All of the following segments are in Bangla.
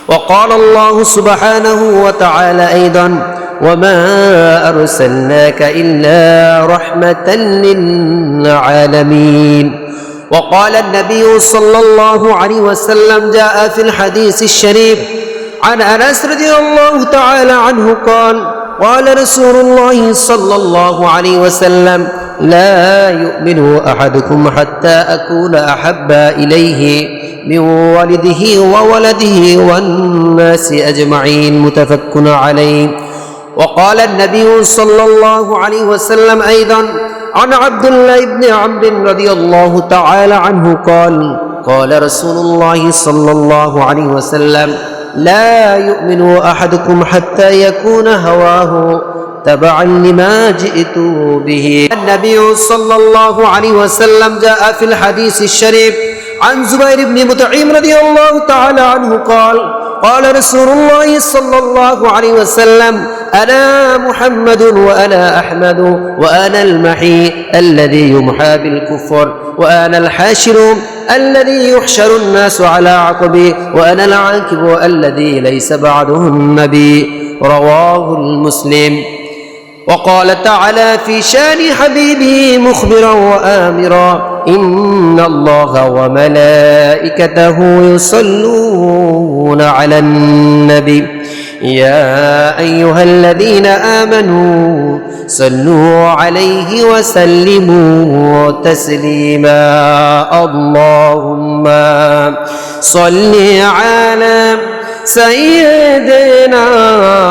وقال الله سبحانه وتعالى أيضا وما أرسلناك إلا رحمة للعالمين. وقال النبي صلى الله عليه وسلم جاء في الحديث الشريف عن أنس رضي الله تعالى عنه قال قال رسول الله صلى الله عليه وسلم لا يؤمن أحدكم حتى أكون أحب إليه من والده وولده والناس أجمعين متفق عليه. وقال النبي صلى الله عليه وسلم أيضا عن عبد الله بن عمرو رضي الله تعالى عنه قال قال رسول الله صلى الله عليه وسلم لا يؤمن أحدكم حتى يكون هواه تبعا لما جئت به. النبي صلى الله عليه وسلم جاء في الحديث الشريف عن زبير بن مطعم رضي الله تعالى عنه قال قال رسول الله صلى الله عليه وسلم أنا محمد وأنا أحمد وأنا المحي الذي يمحى بالكفر وأنا الحاشر الذي يحشر الناس على عقبي وأنا العاقب الذي ليس بعده النبي. رواه المسلم. وقال تعالى في شان حبيبه مخبرا وآمرا إن الله وملائكته يصلون على النبي يا أيها الذين آمنوا صلوا عليه وسلموا تسليما. اللهم صل على سيدنا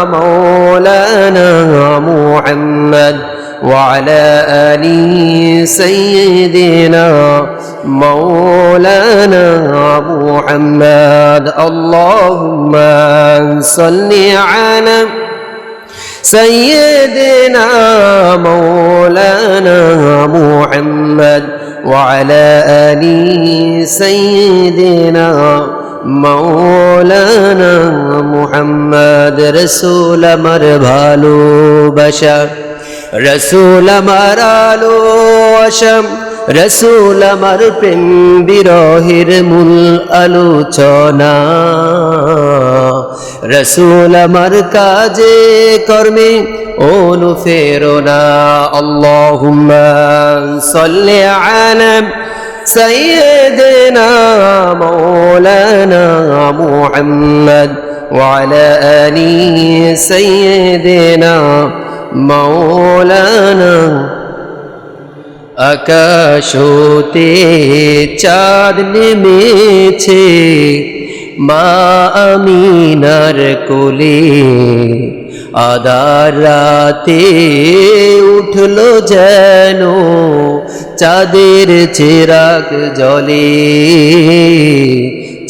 مولانا محمد وعلى آل سيدنا مولانا محمد. اللهم صل على سيدنا مولانا محمد وعلى آل سيدنا মৌলানা মুহাম্মদ। রসুল আমার ভালোবাসা, রসুল আমার আলোচনা, রসুল আমার প্রেম বিরহের মূল আলোচনা, রসুল আমার কাজে কর্মে অনুপ্রেরণা। আল্লাহুম্মা সাল্লি আলা سيدنا مولانا محمد وعلى آل سيدنا مولانا। আকাশতে চাঁদ নেমেছে মা আমিনার কোলে, আধার রাতে উঠলো যেন চাঁদের চিরাগ জ্বলে,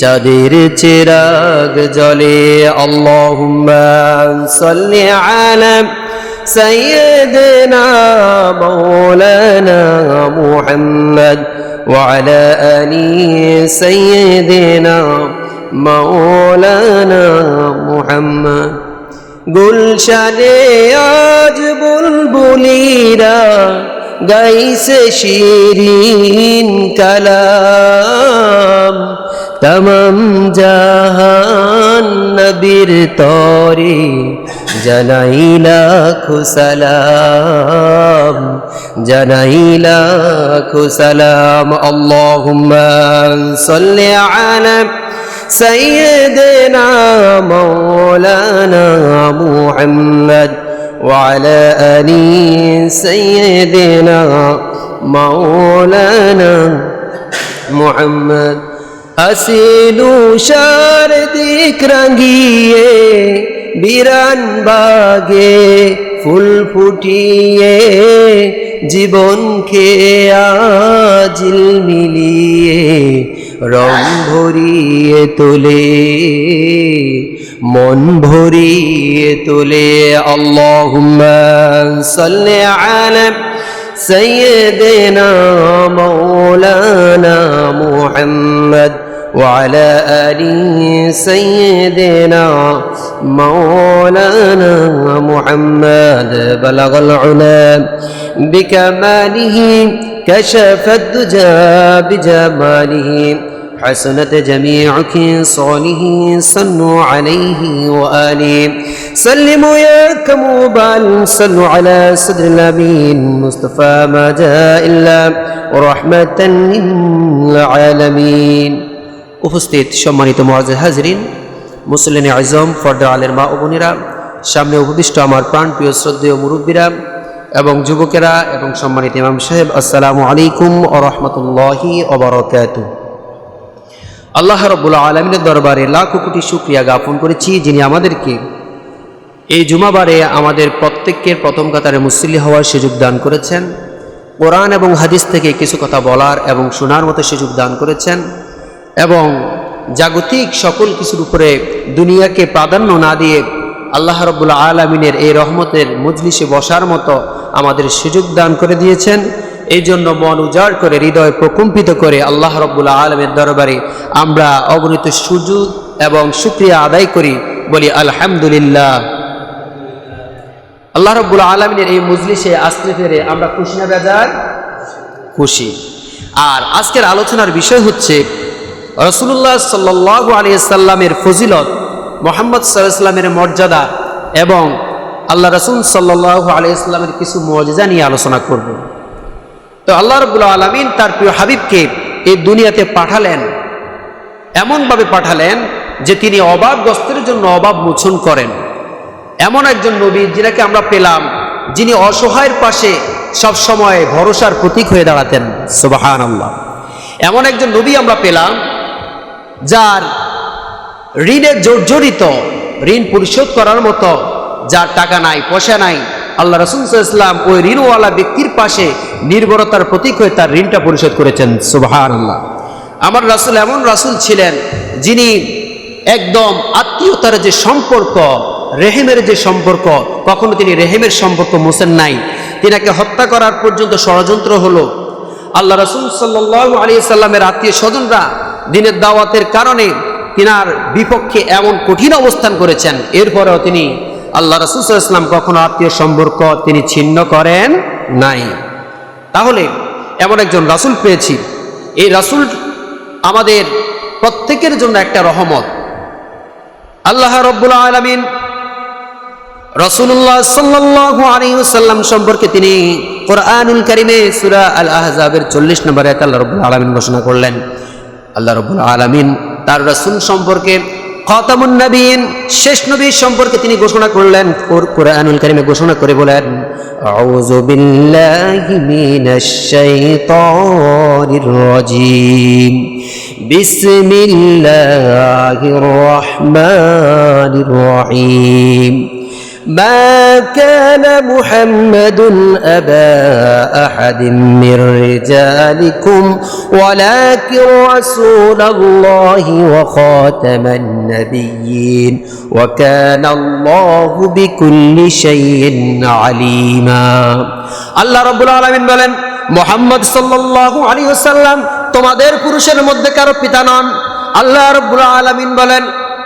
চাঁদের চিরাগ জ্বলে। আল্লাহুম্মা সাল্লি আলা সাইয়্যিদিনা মাওলানা মুহাম্মদ ওয়া আলা আলি সাইয়্যিদিনা মাওলানা মুহাম্মদ। গুলশানে আজ বুলবুলিরা গাইছে শিরিন কালাম, তমাম জাহান নবীর তরে জানাই লাখো সালাম, জানাই লাখো সালাম। আল্লাহুম্মা সাল্লি আলা سيدنا مولانا محمد وعلى آل سيدنا مولانا محمد। আসিলু শারদিক রাঙিয়ে বিরান বাগে ফুল ফুটিয়ে, জীবনকে আজিল মিলিয়ে রং ভরিয়ে তোলে, মন ভরিয়ে তোলে। আল্লাহুম্মা সাল্লি আলা সাইয়্যিদিনা মাওলানা মুহাম্মদ ওয়া আলা আলি সাইয়্যিদিনা মাওলানা মুহাম্মদ। বালাগাল উলা বিকামালিহি كشف الدجى بجماله حسنت جميع خصاله صلوا عليه وآله سلموا يا كموبال صلوا على صدر الأمين مصطفى ما جاء إلا رحمة للعالمين উপস্থিত সম্মানিত মুআজ্জিজ হাজরিন, মুসলিম আজম, পর্দার আলের মা ও বোনেরা, সামনে উপবিষ্ট আমার প্রাণপ্রিয় শ্রদ্ধেয় মুরব্বীরা এবং যুবকেরা এবং সম্মানিত ইমাম সাহেব, আসসালামু আলাইকুম ওয়া রাহমাতুল্লাহি ওয়া বারাকাতুহু। আল্লাহ রাব্বুল আলামিনের দরবারে লাখো কোটি শুকরিয়া জ্ঞাপন করেছি, যিনি আমাদেরকে এই জুমাবারে আমাদের প্রত্যেকের প্রথম কাতারে মুসল্লি হওয়ার সুযোগ দান করেছেন, কোরআন এবং হাদিস থেকে কিছু কথা বলার এবং শোনার মতো সুযোগ দান করেছেন এবং জাগতিক সকল কিছুর উপরে দুনিয়াকে প্রাধান্য না দিয়ে আল্লাহ রাব্বুল আলামিনের এই রহমতের মজলিসে বসার মতো আমাদের সুযোগ দান করে দিয়েছেন। এই জন্য মন উজাড় করে, হৃদয় প্রকম্পিত করে আল্লাহ রাব্বুল আলামিনের দরবারে আমরা অগণিত সুজুদ এবং শুকরিয়া আদায় করি, বলি আলহামদুলিল্লাহ। আল্লাহ রাব্বুল আলামিনের এই মজলিসে আসতে পেরে আমরা খুশি না বেজার? খুশি। আর আজকের আলোচনার বিষয় হচ্ছে রাসূলুল্লাহ সাল্লাল্লাহু আলাইহি সাল্লামের ফজিলত, মুহাম্মদ সাল্লাল্লাহু আলাইহি সাল্লামের মর্যাদা এবং আল্লাহ রাসূল সাল্লাল্লাহু আলাইহি সাল্লামের কিছু মুআজিজা নিয়ে আলোচনা করব। তো আল্লাহ রাব্বুল আলামিন তার প্রিয় হাবিবকে এই দুনিয়াতে পাঠালেন, এমনভাবে পাঠালেন যে তিনি অভাবগ্রস্তের জন্য অভাব মোচন করেন। এমন একজন নবী যিনাকে আমরা পেলাম, যিনি অসহায়ের পাশে সব সময় ভরসার প্রতীক হয়ে দাঁড়াতেন। সুবহানাল্লাহ। এমন একজন নবী আমরা পেলাম যার ঋণে জর্জরিত, ঋণ পরিশোধ করার মতো যার টাকা নাই, পয়সা নাই, আল্লাহ রাসূল সাল্লাল্লাহু আলাইহি ওয়াসাল্লাম ওই ঋণওয়ালা ব্যক্তির পাশে নির্ভরতার প্রতীক হয়ে তার ঋণটা পরিশোধ করেছেন। সুবহানাল্লাহ। আমার রাসূল এমন রাসূল ছিলেন যিনি একদম আত্মীয়তার যে সম্পর্ক, রেহেমের যে সম্পর্ক, কখনো তিনি রেহেমের সম্পর্ক মোছেন নাই। তিনাকে হত্যা করার পর্যন্ত ষড়যন্ত্র হলো। আল্লাহ রাসূল সাল্লাল্লাহু আলাইহি সাল্লামের আত্মীয় স্বজনরা দ্বীনের দাওয়াতের কারণে তিনার বিপক্ষে এমন কঠিন অবস্থান করেছেন, এরপরেও তিনি আল্লাহ রাসূল সাল্লাল্লাহু আলাইহি সাল্লাম কখনো আত্মীয় সম্পর্ক তিনি ছিন্ন করেন নাই। তাহলে এমন একজন রাসূল পেয়েছি, এই রাসূল আমাদের প্রত্যেকের জন্য একটা রহমত। আল্লাহ রাব্বুল আলামিন রাসূলুল্লাহ সাল্লাল্লাহু আলাইহি ওয়াসাল্লাম সম্পর্কে তিনি কোরআনুল কারীমে সূরা আল আহজাবের 40 নম্বর আয়াতে আল্লাহ রাব্বুল আলামিন ঘোষণা করলেন। আল্লাহ রাব্বুল আলামিন তার রাসূল সম্পর্কে, খাতামুন নবীন, শেষ নবী সম্পর্কে তিনি ঘোষণা করলেন, কোরআনুল কারীমে ঘোষণা করে বলেন, আউযু বিল্লাহি মিনাশ শাইতানির রাজীম, বিসমিল্লাহির রাহমানির রহিম। ما كان محمد أبا أحد من رجالكم ولكن رسول الله وخاتم النبيين وكان الله بكل شيء عليما। আল্লাহ রাব্বুল আলামিন বলেন, মুহাম্মদ সাল্লাল্লাহু আলাইহি ওয়াসাল্লাম তোমাদের পুরুষের মধ্যে কারো পিতা নন। আল্লাহ রাব্বুল আলামিন বলেন,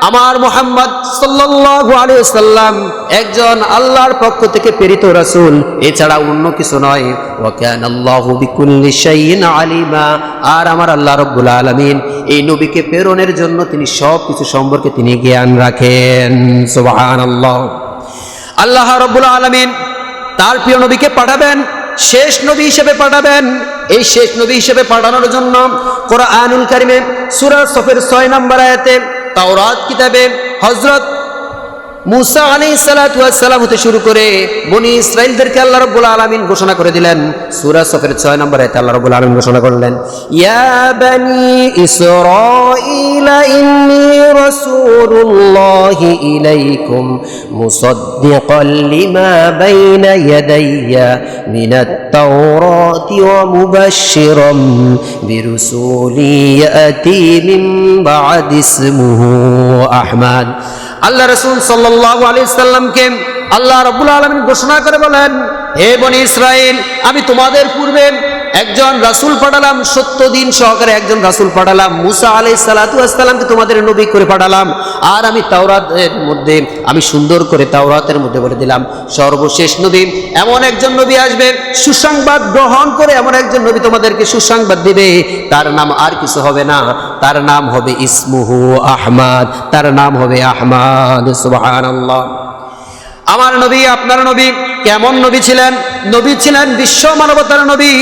আমার মুহাম্মদ সাল্লাল্লাহু আলাইহি ওয়াসাল্লাম একজন আল্লাহর পক্ষ থেকে প্রেরিত রাসূল, এছাড়া অন্য কিছু নয়। ওয়া কানাল্লাহু বিকুল্লি শাইইন আলিমা। আর আমার আল্লাহ রাব্বুল আলামিন এই নবীকে প্রেরণের জন্য তিনি সব কিছু সম্পর্কে তিনি জ্ঞান রাখেন। সুবহানাল্লাহ। আল্লাহ রাব্বুল আলামিন তার প্রিয় নবীকে পাঠাবেন, শেষ নবী হিসেবে পাঠাবেন। এই শেষ নবী হিসেবে পাঠানোর জন্য কোরআনুল কারীমে সূরা সফের 6 নম্বর আয়াতে তাওরাত কিতাবে হযরত মুসা আলাইহিস সালাতু ওয়াস সালাম হতে শুরু করে বনি ইসরাঈলদেরকে আল্লাহ রাব্বুল আলামিন ঘোষণা করে দিলেন। সূরা সফের 6 নম্বর আয়াতে আল্লাহ রাব্বুল আলামিন ঘোষণা করলেন, ইয়া বনি ইসরাঈল ইন্নী রাসূলুল্লাহি ইলাইকুম মুসাদ্দিকাল লিমা বাইনা ইয়াদাইয়া মিনাত তাওরাতি ওয়া মুবাশশিরাম বিরাসূলি ইয়াতি মিন বা'দি ইসমুহু আহমদ। আল্লাহ রাসূল সাল্লাল্লাহু আলাইহি সাল্লামকে আল্লাহ রাব্বুল আলামিন ঘোষণা করে বলেন, হে বনি ইসরাইল, আমি তোমাদের পূর্বে একজন রাসূল পাঠালাম, 70 দিন সহকারে একজন রাসূল পাঠালাম, মুসা আলাইহিস সালাতু ওয়াস সালামকে তোমাদের নবী করে পাঠালাম। আর আমি তাওরাতের মধ্যে, আমি সুন্দর করে তাওরাতের মধ্যে বলে দিলাম, সর্বশেষ নবী এমন একজন নবী আসবে, সুসংবাদ গ্রহণ করে এমন একজন নবী তোমাদেরকে সুসংবাদ দিবে, তার নাম আর কিছু হবে না, তার নাম হবে ইসমুহু আহমদ, তার নাম হবে আহমদ। সুবহানাল্লাহ। আমার নবী, আপনার নবী কেমন নবী ছিলেন? নবী ছিলেন বিশ্ব মানবতার নবী।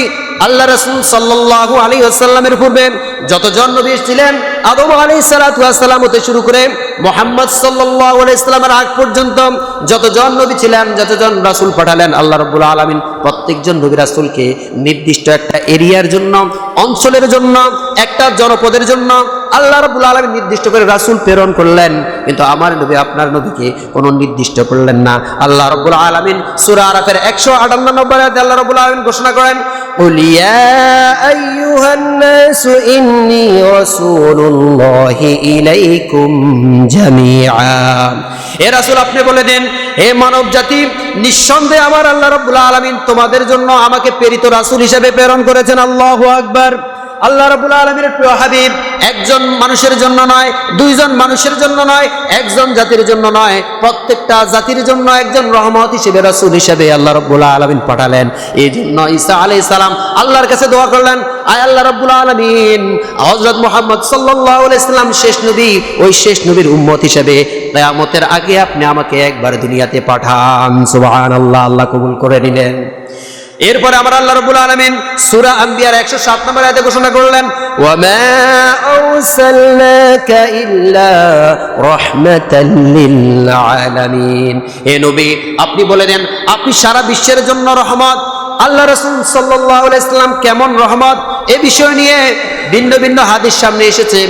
আল্লাহ রাসূল সাল্লাল্লাহু আলাইহি ওয়াসাল্লামের পূর্বে যতজন নবী ছিলেন, আদম আলাইহিস সালাতু ওয়াস সালাম হতে শুরু করে মুহাম্মদ সাল্লাল্লাহু আলাইহি ওয়াসাল্লামের আগ পর্যন্ত যতজন নবী ছিলেন, যতজন রাসূল পাঠালেন আল্লাহ রাব্বুল আলামিন, প্রত্যেকজন নবী রাসূলকে নির্দিষ্ট একটা এরিয়ার জন্য, অঞ্চলের জন্য, একটা জনপদের জন্য আল্লাহ রাব্বুল আলামিন নির্দিষ্ট করে রাসূল প্রেরণ করলেন। কিন্তু আমার নবী, আপনার নবীকে কোনো নির্দিষ্ট করলেন না। আল্লাহ রাব্বুল আলামিন সূরা আরাফের 158 নম্বর আয়াতে আল্লাহ রাব্বুল আলামিন ঘোষণা করেন, قل يا أيها الناس إني رسول الله إليكم جميعا। এ রাসূল, আপনি বলে দেন, হে মানব জাতি, নিঃসন্দেহে আমার আল্লাহ রাব্বুল আলামিন তোমাদের জন্য আমাকে প্রেরিত রাসূল হিসেবে প্রেরণ করেছেন। আল্লাহু আকবার। আল্লাহ রাব্বুল আলামিনের প্রিয় হাবিব একজন মানুষের জন্য নয়, দুইজন মানুষের জন্য নয়, একজন জাতির জন্য নয়, প্রত্যেকটা জাতির জন্য একজন রহমত হিসেবে রাসূল হিসেবে আল্লাহ রাব্বুল আলামিন পাঠালেন। এই জন্য ঈসা আলাইহিস সালাম আল্লাহর কাছে দোয়া করলেন, আয় আল্লাহ রাব্বুল আলামিন, হযরত মুহাম্মদ সাল্লাল্লাহু আলাইহি সাল্লাম শেষ নবী, ওই শেষ নবীর উম্মত হিসেবে কিয়ামতের আগে আপনি আমাকে একবার দুনিয়াতে পাঠান। সুবহানাল্লাহ। আল্লাহ কবুল করে নিলেন। এরপরে আমার আল্লাহ রাব্বুল আলামিন সূরা আম্বিয়ার 107 নম্বর আয়াতে ঘোষণা করলেন, ওয়া মা আরসালনাকা ইল্লা রাহমাতাল লিল আলামিন। হে নবী, আপনি বলে দেন, আপনি সারা বিশ্বের জন্য রহমত। আল্লাহ রাসূল সাল্লাল্লাহু আলাইহি সাল্লাম কেমন রহমত, এই বিষয় নিয়ে ভিন্ন ভিন্ন হাদিস সামনে এসেছে,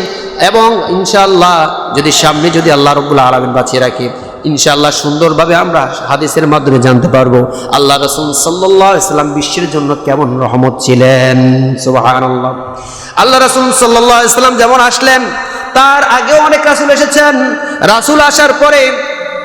এবং ইনশাআল্লাহ যদি সামনে যদি আল্লাহ রাব্বুল আলামিন বাঁচিয়ে রাখে, ইনশাআল্লাহ সুন্দরভাবে আমরা হাদিসের মাধ্যমে জানতে পারবো আল্লাহ রাসূল সাল্লাল্লাহু আলাইহি সাল্লাম বিশ্বের জন্য কেমন রহমত ছিলেন। সুবহানাল্লাহ। আল্লাহ রাসূল সাল্লাল্লাহু আলাইহি সাল্লাম যেমন আসলেন, তার আগেও অনেক রাসূল এসেছেন, রাসূল আসার পরে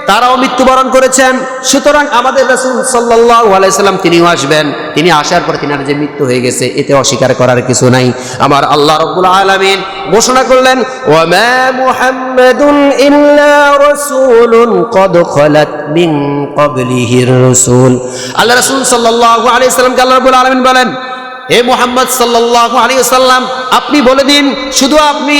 তারাও মৃত্যুবরণ করেছেন। সুতরাং আমাদের রাসূল সাল্লাল্লাহু আলাইহি সাল্লাম তিনিও আসবেন, তিনি আসার পর তিনার যে মৃত্যু হয়ে গেছে এতে অস্বীকার করার কিছু নাই। আমার আল্লাহ রাব্বুল আলামিন ঘোষণা করলেন, ওয়া মা মুহাম্মাদুন ইল্লা রাসূলুন ক্বাদ খালাত মিন ক্বাবলিহির রাসূল। আল্লাহ রাসূল সাল্লাল্লাহু আলাইহি সাল্লামকে আল্লাহ রাব্বুল আলামিন বলেন, হে মুহাম্মদ সাল্লাল্লাহু আলাইহি সাল্লাম, আপনি বলে দিন, শুধু আপনি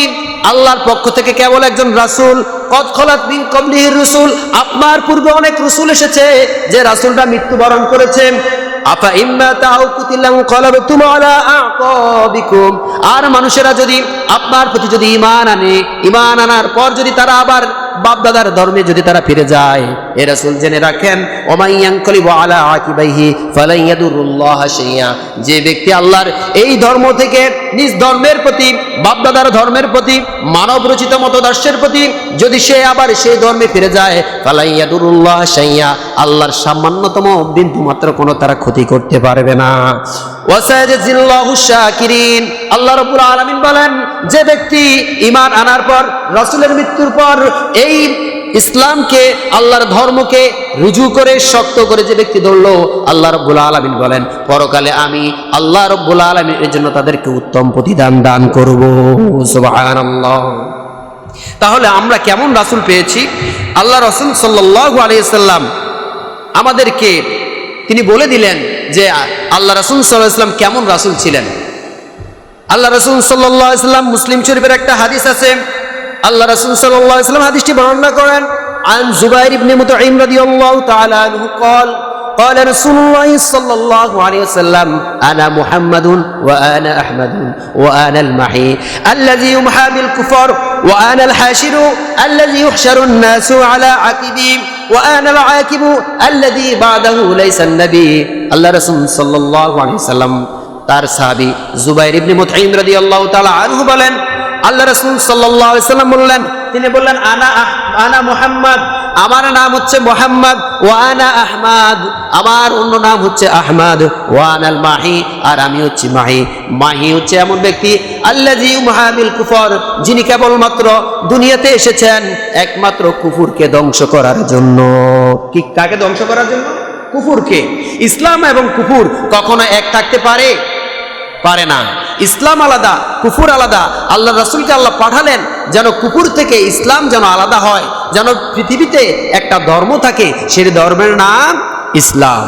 আল্লাহর পক্ষ থেকে কেবল একজন রাসূল, কদ খলাত মিন ক্বাবলিহির রাসূল, আপনার পূর্বে অনেক রাসূল এসেছে যে রাসূলটা মৃত্যুবরণ করেছে। আফা ইম্মা তাউ কুতিলাম ক্বালাবতুম আলা আকাবিকুম। আর মানুষেরা যদি আপনার প্রতি যদি ঈমান আনে, ঈমান আনার পর যদি তারা আবার বাপদাদার ধর্মে যদি তারা ফিরে যায়, এ রাসূল জেনে রাখেন, ওমাই ইয়ানকালিবু আলা আকিবাইহি ফালান ইয়াদুরুল্লাহ শাইআ। যে ব্যক্তি আল্লাহর এই ধর্ম থেকে নিজ ধর্মের প্রতি, বাপদাদার ধর্মের প্রতি, মানব রচিত মতদর্শের প্রতি যদি সে আবার সেই ধর্মে ফিরে যায়, ফালান ইয়াদুরুল্লাহ শাইআ, আল্লাহর সামান্যতম বিন্দু মাত্র কোনো তারা ক্ষতি করতে পারবে না। ওয়াসায়াজিল্লাহু শাকিরিন। আল্লাহ রাব্বুল আলামিন বলেন, যে ব্যক্তি ঈমান আনার পর, রাসূলের মৃত্যুর পর এই ইসলামকে, আল্লাহর ধর্মকে রুজু করে শক্ত করে যে ব্যক্তি ধরলো, আল্লাহ রাব্বুল আলামিন বলেন, পরকালে আমি আল্লাহ রাব্বুল আলামিন এর জন্য তাদেরকে উত্তম প্রতিদান দান করব। সুবহানাল্লাহ। তাহলে আমরা কেমন রাসূল পেয়েছি? আল্লাহ রাসূল সাল্লাল্লাহু আলাইহি সাল্লাম আমাদেরকে তিনি বলে দিলেন যে আল্লাহ রাসূল সাল্লাল্লাহু আলাইহি সাল্লাম কেমন রাসূল ছিলেন। আল্লাহ রাসূল সাল্লাল্লাহু আলাইহি সাল্লাম, মুসলিম শরীফের একটা হাদিস আছে, আল্লাহ রাসূল সাল্লাল্লাহু আলাইহি সাল্লাম হাদিসটি বর্ণনা করেন, আন জুবাইর ইবনে মুতঈম রাদিয়াল্লাহু তাআলা আনহু قال قال رسول الله صلى الله عليه وسلم أنا محمد وأنا أحمد وأنا المحي الذي يمحى بالكفار وأنا الحاشر الذي يحشر الناس على عقبي وأنا العاقب الذي بعده ليس النبي। আল্লাহ রাসূল সাল্লাল্লাহু আলাইহি ওয়াসাল্লাম তার সাহাবী জুবাইর ইবনে মুতঈম রাদিয়াল্লাহু তাআলা আনহু বলেন, আল্লাহ রাসূল সাল্লাল্লাহু আলাইহি ওয়াসাল্লাম বললেন, তিনি বললেন, আনা মুহাম্মদ, আমার নাম হচ্ছে মুহাম্মদ, ওয়া আনা আহমদ, আমার অন্য নাম হচ্ছে আহমদ, ওয়া আনাল মাহি, আর আমি হচ্ছে মাহি। মাহি হচ্ছে এমন ব্যক্তি, আল্লাযী ইউমহা বিল কুফর, যিনি কেবলমাত্র দুনিয়াতে এসেছেন একমাত্র কুফুরকে ধ্বংস করার জন্য। কি কাকে ধ্বংস করার জন্য? কুফুরকে। ইসলাম এবং কুফুর কখনো এক থাকতে পারে না। ইসলাম আলাদা, কুফুর আলাদা। আল্লাহ রাসূলকে আল্লাহ পাঠালেন যেন কুফুর থেকে ইসলাম যেন আলাদা হয়, যেন পৃথিবীতে একটা ধর্ম থাকে, সেই ধর্মের নাম ইসলাম।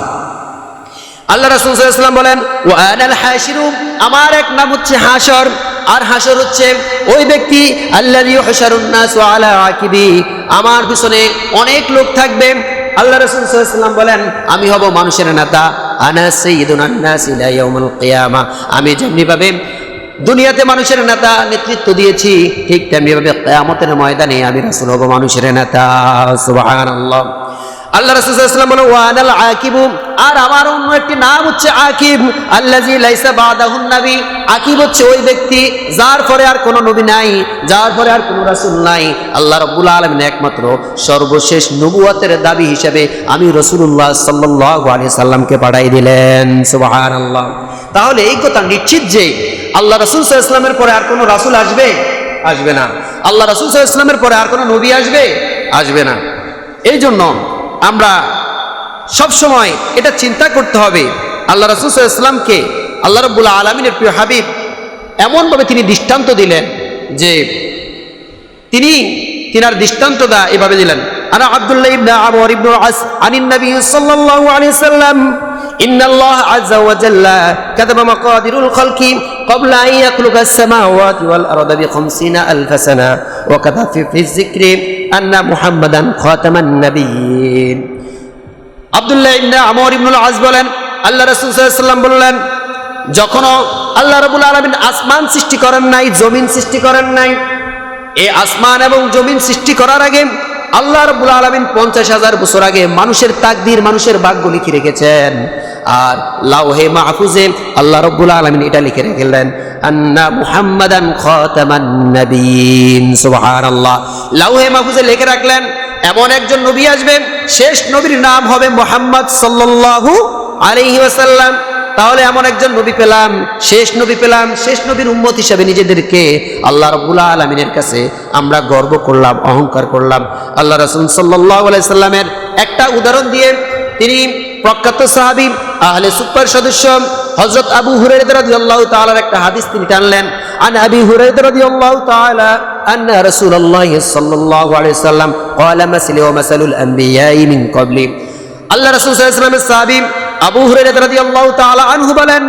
আল্লাহ রাসূল সাল্লাল্লাহু আলাইহি ওয়াসাল্লাম বলেন ওয়া আনাল হাশিরু, আমার এক নাম হচ্ছে হাশর। আর হাশর হচ্ছে ওই ব্যক্তি আল্লাযী ইউহশারুন নাসু আলা আকিবি, আমার পিছনে অনেক লোক থাকবে। আল্লাহ রাসূল সাল্লাল্লাহু আলাইহি ওয়াসাল্লাম বলেন আমি হব মানুষের নেতা, আনা সাইয়্যিদুন নাস ইলা ইয়াউমিল কিয়ামা, আমি যেমনি ভাবে দুনিয়াতে মানুষের নেতা নেতৃত্ব দিয়েছি, ঠিক তেমনি ভাবে কিয়ামতের ময়দানে আমি রাসূল হব মানুষের নেতা। সুবহানাল্লাহ। আল্লাহ রাসূল সাল্লাল্লাহু আলাইহি ওয়াসাল্লাম বলেন ওয়া আনাল আকিবু, আর আমার অন্য একটি নাম হচ্ছে আকিব, আল্লাযী লাইসা বাদাহুন নবী। আকিব হচ্ছে ওই ব্যক্তি যার পরে আর কোনো নবী নাই, যার পরে আর কোনো রাসূল নাই। আল্লাহ রাব্বুল আলামিন একমাত্র সর্বশেষ নবুয়তের দাবি হিসেবে আমি রাসূলুল্লাহ সাল্লাল্লাহু আলাইহি সাল্লামকে পাঠাই দিলেন। সুবহানাল্লাহ। তাহলে এই কথা নিশ্চিত যে আল্লাহ রাসূল সাল্লাল্লাহু আলাইহি ওয়াসাল্লামের পরে আর কোনো রাসূল আসবে? আসবে না। আল্লাহ রাসূল সাল্লাল্লাহু আলাইহি ওয়াসাল্লামের পরে আর কোনো নবী আসবে? আসবে না। এই জন্য আমরা সব সময় এটা চিন্তা করতে হবে, আল্লাহ রাসূল সাল্লাল্লাহু আলাইহি ওয়াসাল্লামকে আল্লাহ রাব্বুল আলামিনের প্রিয় হাবিব এমনভাবে তিনি দৃষ্টান্ত দিলেন যে তিনার দৃষ্টান্তটা এভাবে দিলেন। আনা আব্দুল্লাহ ইবনে আমর ইবনে আস আনিন নবী সাল্লাল্লাহু আলাইহি ওয়াসাল্লাম ইন্নাল্লাহ আযজা ওয়া জাল্লা কাতাবা মাকাদিরুল খালকি ক্বাবলা আন ইয়াখলুকাস সামাওয়াতি ওয়াল আরদা বি50 আলফ সানা ওয়া কাতাবা ফিজ যিকরি আন্না মুহাম্মাদান খাতামান নাবিয়্যিন। আব্দুল্লাহ ইবনে আমর ইবনুল আস বলেন আল্লাহ রাসূল সাল্লাল্লাহু আলাইহি ওয়াসাল্লাম বললেন, যখনও আল্লাহ রাব্বুল আলামিন আসমান সৃষ্টি করেন নাই, জমিন সৃষ্টি করেন নাই, এই আসমান এবং জমিন সৃষ্টি করার আগে আল্লাহ রাব্বুল আলামিন 50,000 বছর আগে মানুষের তাকদীর, মানুষের ভাগ্য লিখে রেখেছেন। আর লাওহে মাহফুজে আল্লাহ রাব্বুল আলামিন এটা লিখে রেখেলেন আন্না মুহাম্মাদান খাতামান নাবিয়্যিন। সুবহানাল্লাহ। লাওহে মাহফুজে লিখে রাখলেন এমন একজন নবী আসবেন, শেষ নবীর নাম হবে মুহাম্মদ সাল্লাল্লাহু আলাইহি ওয়াসাল্লাম। তাহলে এমন একজন নবী পেলাম, শেষ নবী পেলাম, শেষ নবীর উম্মত হিসেবে নিজেদেরকে আল্লাহ রাব্বুল আলামিনের কাছে আমরা গর্ব করলাম, অহংকার করলাম। আল্লাহ রাসূল সাল্লাল্লাহু আলাইহি সাল্লামের একটা উদাহরণ দিয়ে তিনি প্রখ্যাত সাহাবী আহলে সুফার সদস্য হযরত আবু হুরায়রা রাদিয়াল্লাহু তাআলার একটা হাদিস তিনি টানলেন। আন আবি হুরায়রা রাদিয়াল্লাহু তাআলা আন্না রাসূলুল্লাহ সাল্লাল্লাহু আলাইহি সাল্লাম ক্বালা মাসালি ওয়া মাসালুল আমবিয়াই মিন ক্বাবলি। আল্লাহ রাসূল সাল্লাল্লাহু আলাইহি ওয়াসাল্লামের সাহাবী আবু হুরায়রা রাদিয়াল্লাহু তাআলা আনহু বলেন,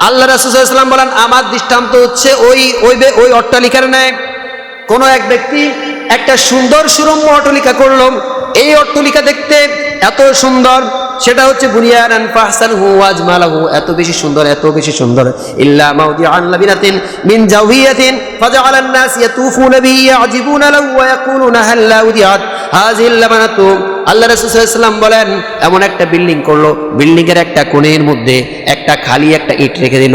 আল্লাহ রাসূল সাল্লাল্লাহু আলাইহি ওয়াসাল্লাম বলেন আমার দৃষ্টান্ত হচ্ছে ওই অট্টালিকার ন্যায়। কোন এক ব্যক্তি একটা সুন্দর সুরম্য অট্টালিকা করলো, এই অট্টালিকা দেখতে এত সুন্দর, সেটা হচ্ছে বুনিয়ানান ফাহসানহু ওয়া আজমালাহু, এত বেশি সুন্দর, এত বেশি সুন্দর, ইল্লা মাউদিআন লাবিনাতিন মিন জাওহিয়াতিন ফাজআলান নাস ইয়াতুফুনা বিহি ইয়াজিবুনা লাহু ওয়া ইয়াকুলুনা হাল্লা উদিআত হাযিহিল লাবানাতু। আল্লাহ রাসূল সাল্লাল্লাহু আলাইহি ওয়াসাল্লাম বলেন এমন একটা বিল্ডিং করলো, বিল্ডিং এর একটা কোণের মধ্যে একটা খালি একটা ইট রেখে দিল।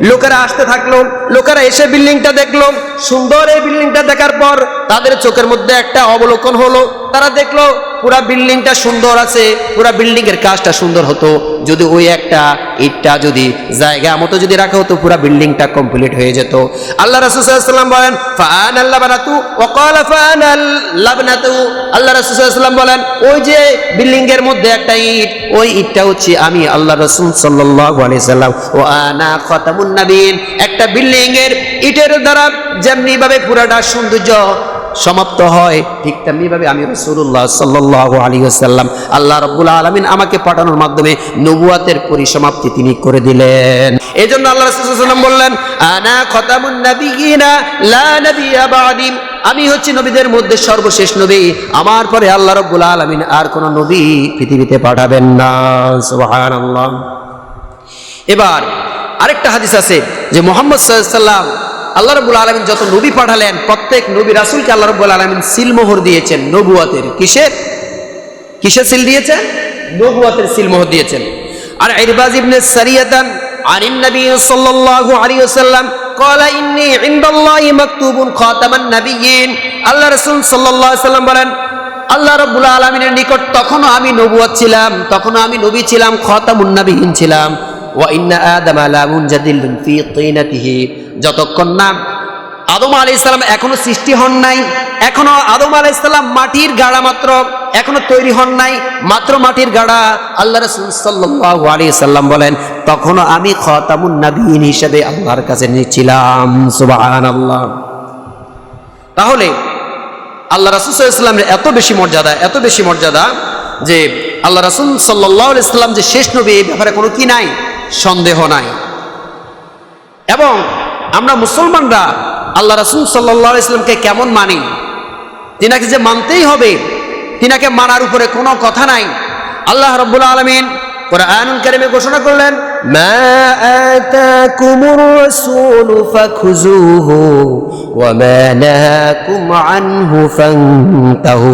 লোকেরা আসতে থাকলো, লোকেরা এসে বিল্ডিংটা দেখলো, সুন্দর এই বিল্ডিংটা দেখার পর তাদের চোখের মধ্যে একটা অবলোকন হলো, তারা দেখলো পুরা বিল্ডিংটা সুন্দর আছে, পুরা বিল্ডিং এর কাজটা সুন্দর হতো যদি ওই একটা ইটটা যদি জায়গা মতো যদি রাখা হতো, পুরা বিল্ডিংটা কমপ্লিট হয়ে যেত। আল্লাহ রাসূল সাল্লাল্লাহু আলাইহি ওয়াসাল্লাম বলেন ফাআনাল লাবনাতু ওয়া ক্বালা ফাআনাল লাবনাতু। আল্লাহ রাসূল সাল্লাল্লাহু আলাইহি ওয়াসাল্লাম বলেন ওই যে বিল্ডিং এর মধ্যে একটা ইট, ওই ইটটা হচ্ছে আমি আল্লাহ রাসূল সাল্লাল্লাহু আলাইহি ওয়াসাল্লাম। ওয়া আনা খাতামুন নাবিয়্যিন। একটা বিল্ডিং এর ইটের দ্বারা যেমনি ভাবে পুরাটা সৌন্দর্য সমাপ্ত হয়, ঠিক তেমনি ভাবে আমি রাসূলুল্লাহ সাল্লাল্লাহু আলাইহি ওয়াসাল্লাম আল্লাহ রাব্বুল আলামিন আমাকে পাঠানোর মাধ্যমে নবুয়তের পরিসমাপ্তি তিনি করে দিলেন। এজন্য আল্লাহ রাসূল সাল্লাল্লাহু আলাইহি ওয়াসাল্লাম বললেন আনা খাতামুন নাবিয়্যিনা লা নাবিয়্যা বা'দি, আমি হচ্ছি নবীদের মধ্যে সর্বশেষ নবী, আমার পরে আল্লাহ রাব্বুল আলামিন আর কোন নবী পৃথিবীতে পাঠাবেন না। সুবহানাল্লাহ। এবার আরেকটা হাদিস আছে যে মুহাম্মদ সাল্লাল্লাহু আলাইহি ওয়াসাল্লাম আল্লাহ রাব্বুল আলামিন যত নবী পাঠালেন প্রত্যেক নবী রাসূলকে আল্লাহ রাব্বুল আলামিন সিলমোহর দিয়েছেন নবুয়তের। কিসের সিল দিয়েছেন? নবুয়তের সিলমোহর দিয়েছেন। আর ইরবাজ ইবনে সারিয়াতান আনিন নবী সাল্লাল্লাহু আলাইহি ওয়াসাল্লাম ক্বালা ইন্নী ইনদাল্লাহি মাকতুবুন খাতামান নাবিয়্যিন। আল্লাহ রাসূল সাল্লাল্লাহু আলাইহি ওয়াসাল্লাম বলেন আল্লাহ রাব্বুল আলামিনের নিকট তখনও আমি নবুয়ত ছিলাম, তখনও আমি নবী ছিলাম, খাতামুন নাবিয়্যিন ছিলাম। ওয়া ইন্না আদামা লা মুনজাদিলুন ফি তিনাতিহি, যতক্ষণ না আদম আলাইহিস সালাম এখনো সৃষ্টি হন নাই, এখনো আদম আলাইহিস সালাম মাটির গাড়া মাত্র, এখনো তৈরি হন নাই, মাত্র মাটির গাড়া। আল্লাহ রাসূল সাল্লাল্লাহু আলাইহি সাল্লাম বলেন তখনও আমি খাতামুন নাবিয়্যিন হিসেবে আল্লাহর কাছে ছিলাম। সুবহানাল্লাহ। তাহলে আল্লাহ রাসূল সাল্লাল্লাহু আলাইহি সাল্লামের এত বেশি মর্যাদা, এত বেশি মর্যাদা যে আল্লাহ রাসূল সাল্লাল্লাহু আলাইহি সাল্লাম যে শেষ নবী, এই ব্যাপারে কোনো কি নাই, সন্দেহ নাই। এবং আমরা মুসলমানরা আল্লাহ রাসূল সাল্লাল্লাহু আলাইহি সাল্লামকে কেমন মানি, তিনাকে যে মানতেই হবে, তিনাকে মানার উপরে কোনো কথা নাই। আল্লাহ রাব্বুল আলামিন কুরআনুল কারীমে ঘোষণা করলেন, মা আতাকুমুর রাসূলু ফাখুযুহু ওয়া মা নাহাকুম আনহু ফান্তাহু।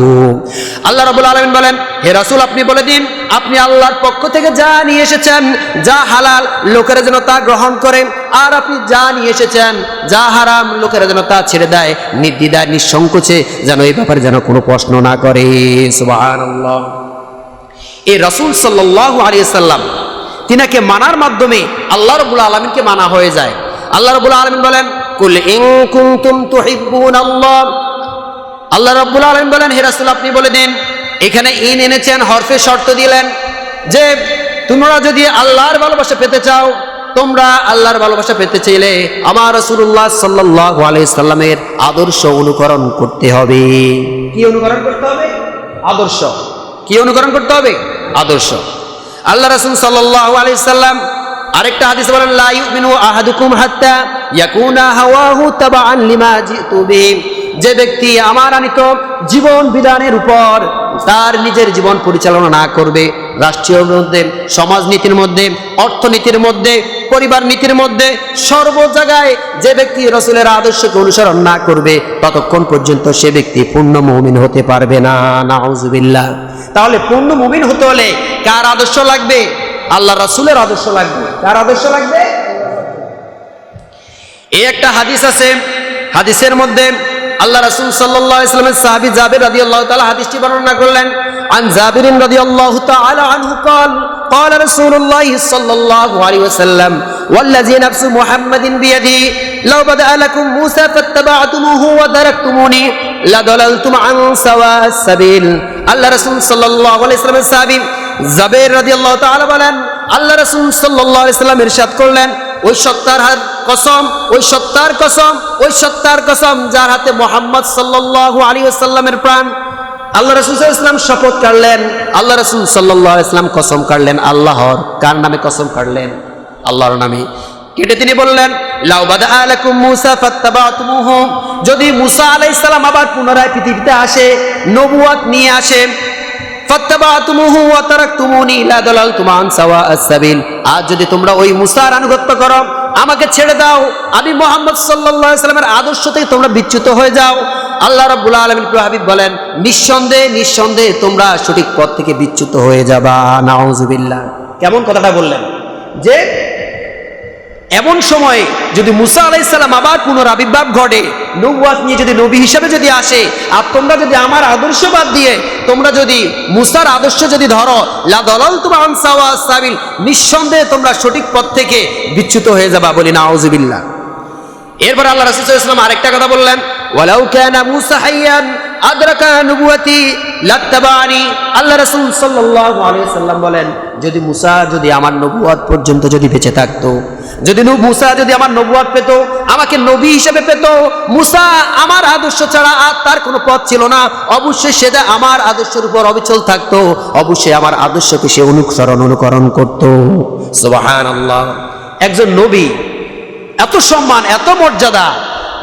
আল্লাহ রাব্বুল আলামিন বলেন, হে রাসূল আপনি বলে দিন, আপনি আল্লাহর পক্ষ থেকে যা নিয়ে এসেছেন, যা হালাল লোকেরা যেন তা গ্রহণ করে, আর আপনি যা নিয়ে এসেছেন যা হারাম লোকেরা যেন তা ছেড়ে দেয়, নির্দ্বিধায় নিঃসংকোচে, যেন এই ব্যাপারে যেন কোনো প্রশ্ন না করে। সুবহানাল্লাহ। এই রাসূল সাল্লাল্লাহু আলাইহি সাল্লাম, তিনাকে মানার মাধ্যমে আল্লাহ রাব্বুল আলামিনকে মানা হয়ে যায়। আল্লাহ রাব্বুল আলামিন বলেন, কুল ইন কুনতুম তুহিব্বুনাল্লাহ। আল্লাহ রাব্বুল আলামিন বলেন, হে রাসূল আপনি বলে দিন, এখানে ইন এনেছেন, হরফে শর্ত দিলেন যে তোমরা যদি আল্লাহর ভালোবাসা পেতে চাও, তোমরা আল্লাহর ভালোবাসা পেতে চাইলে আমার রাসূলুল্লাহ সাল্লাল্লাহু আলাইহি সাল্লামের আদর্শ অনুকরণ করতে হবে। কি অনুকরণ করতে হবে? আদর্শ। কি অনুকরণ করতে হবে? আদর্শ। আল্লাহ রাসূল সাল্লাল্লাহু আলাইহি সাল্লাম আরেকটা হাদিসে বলেন, লা ইউমিনু আহাদুকুম হাত্তা ইয়াকুনা হাওয়াহু তাবাআন লিমা জিতু বিহি। যে ব্যক্তি আমার আনিত জীবন বিধানের উপর তার নিজের জীবন পরিচালনা না করবে, রাষ্ট্রীয় মধ্যে, সমাজ নীতির মধ্যে, অর্থনীতির মধ্যে, পরিবার নীতির মধ্যে, সর্ব জায়গায় যে ব্যক্তি রাসূলের আদর্শকে অনুসরণ না করবে, ততক্ষণ পর্যন্ত সে ব্যক্তি পূর্ণ মুমিন হতে পারবে না। নাউযুবিল্লাহ। তাহলে পূর্ণ মুমিন হতে হলে কার আদর্শ লাগবে? আল্লাহ রাসূলের আদর্শ লাগবে। কার আদর্শ লাগবে? এই একটা হাদিস আছে, হাদিসের মধ্যে আল্লাহ রাসূল সাল্লাল্লাহু আলাইহি ওয়াসাল্লামের সাহাবী জাবির রাদিয়াল্লাহু তাআলা হাদিসটি বর্ণনা করলেন। আন জাবির রাদিয়াল্লাহু তাআলা আনহু قال قال رسول الله صلى الله عليه وسلم والذي نفس محمد بيده لو بدأ لكم موسى فاتبعتموه وتركتموني لضللتم عن سواء السبيل। আল্লাহ রাসূল সাল্লাল্লাহু আলাইহি ওয়াসাল্লামের সাহাবী জাবির রাদিয়াল্লাহু তাআলা বলেন, আল্লাহ রাসূল সাল্লাল্লাহু আলাইহি ওয়াসাল্লাম ইরশাদ করলেন, ওই সত্তার কসম, ওই সত্তার কসম, ওই সত্তার কসম যার হাতে মুহাম্মদ সাল্লাল্লাহু আলাইহি ওয়াসাল্লামের প্রাণ। আল্লাহ রাসূল সাল্লাল্লাহু আলাইহি ওয়াসাল্লাম শপথ কাটলেন, আল্লাহ রাসূল সাল্লাল্লাহু আলাইহি ওয়াসাল্লাম কসম কাটলেন আল্লাহর। কার নামে কসম কাটলেন? আল্লাহর নামে। কেটে তিনি বললেন, লাউ বাদা আলাকুম মুসা ফাত্তাবাতুমুহু। যদি মুসা আলাইহিস সালাম আবার পুনরায় পৃথিবীতে আসে, নবুয়ত নিয়ে আসে, ফাত্তাবাতুমুহু ওয়া তারাকতুমুনি লাদালালতুম আন সাওয়াআস সাবিল। আর যদি তোমরা ওই মুসার আনুগত্য করো, আমাকে ছেড়ে দাও, আমি মুহাম্মদ সাল্লাল্লাহু আলাইহি ওয়াসাল্লামের আদর্শ থেকে তোমরা বিচ্যুত হয়ে যাও, আল্লাহ রাব্বুল আলামিন প্রিয় হাবিব বলেন, নিঃসন্দেহে নিঃসন্দেহে তোমরা সঠিক পথ থেকে বিচ্যুত হয়ে যাবা। নাউযুবিল্লাহ। কেমন কথাটা বললেন যে এমন সময় যদি মুসা আলাইহিস সালাম আবার পুনরাবির্ভাব ঘটে, নবুয়ত নিয়ে যদি নবী হিসেবে যদি আসে, আর তোমরা যদি আমার আদর্শ বাদ দিয়ে তোমরা যদি মুসার আদর্শ যদি ধরো, লা দালালতুম আন সাওয়াস সাবিল, নিঃসন্দেহে তোমরা সঠিক পথ থেকে বিচ্যুত হয়ে যাবা। বলি নাউযুবিল্লাহ। এরপর আল্লাহ রাসূল সাল্লাল্লাহু আলাইহি ওয়াসাল্লাম আরেকটা কথা বললেন, ওয়ালাউ কানা মুসা হাইয়ান আদরাকা নবুয়তি লাত্তাবানি। আল্লাহ রাসূল সাল্লাল্লাহু আলাইহি ওয়াসাল্লাম বলেন, যদি মুসা যদি আমার নবুয়ত পর্যন্ত যদি বেঁচে থাকতো, যদি মুসা যদি আমার নবুয়ত পেত, আমাকে নবী হিসেবে পেত, মুসা আমার আদর্শ ছাড়া আর তার কোনো পথ ছিল না, অবশ্যই সে আমার আদর্শের উপর অবিচল থাকতো, অবশ্যই আমার আদর্শকে সে অনুকরণ করত। সুবহানাল্লাহ। একজন নবী এত সম্মান, এত মর্যাদা,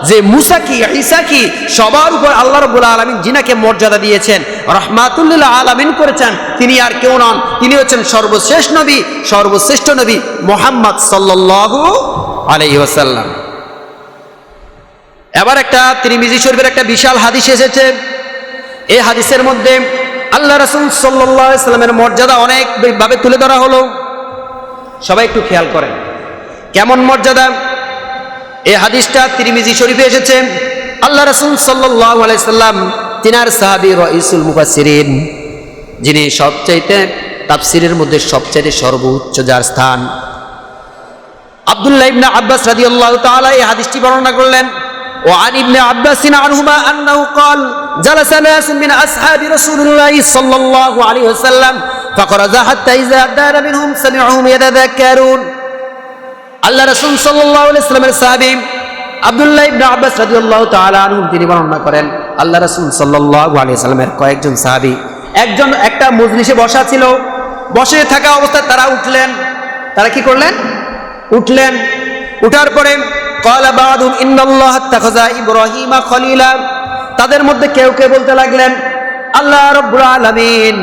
যে মুসা কি ঈসা কি সবার উপর আল্লাহ রাব্বুল আলামিন যিনাকে মর্যাদা দিয়েছেন, রাহমাতুল লিল আলামিন করেছেন, তিনি আর কেউ নন, তিনি হচ্ছেন সর্বশ্রেষ্ঠ নবী, সর্বশ্রেষ্ঠ নবী মুহাম্মদ সাল্লাল্লাহু আলাইহি ওয়াসাল্লাম। এবার একটা তিরমিজি শরীফের একটা বিশাল হাদিস এসেছে। এই হাদিসের মধ্যে আল্লাহ রাসূল সাল্লাল্লাহু আলাইহি ওয়াসাল্লামের মর্যাদা অনেক ভাবে তুলে ধরা হলো। সবাই একটু খেয়াল করেন কেমন মর্যাদা। এই হাদিসটা তিরমিজি শরীফে এসেছে। আল্লাহ রাসূল সাল্লাল্লাহু আলাইহি সাল্লাম তিনার সাহাবী রাইসুল মুফাসসিরিন, যিনি সবচাইতে তাফসীরের মধ্যে সবচাইতে সর্বোচ্চ যার স্থান, আব্দুল্লাহ ইবনে আব্বাস রাদিয়াল্লাহু তাআলা এই হাদিসটি বর্ণনা করলেন। ও আন ইবনে আব্বাস আনহুমা আন্নাহু قال جلس ناس من اصحاب رسول الله صلى الله عليه وسلم فخرج حتى اذا دار منهم سمعهم يتذكرون। আল্লাহ রাসূল সাল্লাল্লাহু আলাইহি ওয়াসাল্লামের সাহাবী আব্দুল্লাহ ইবনে আব্বাস রাদিয়াল্লাহু তাআলা আনহু তিনি বর্ণনা করেন, আল্লাহ রাসূল সাল্লাল্লাহু আলাইহি ওয়াসাল্লামের কয়েকজন সাহাবী একজন একটা মজলিসে বসা ছিল, বসে থাকা অবস্থায় তারা উঠলেন। তারা কি করলেন? উঠলেন। উঠার পরে ক্বালা বা'দুহুম ইন্নাল্লাহা ইত্তাখাযা ইব্রাহিমা খলিলা, তাদের মধ্যে কেউ কেউ বলতে লাগলেন আল্লাহ রাব্বুল আলামিন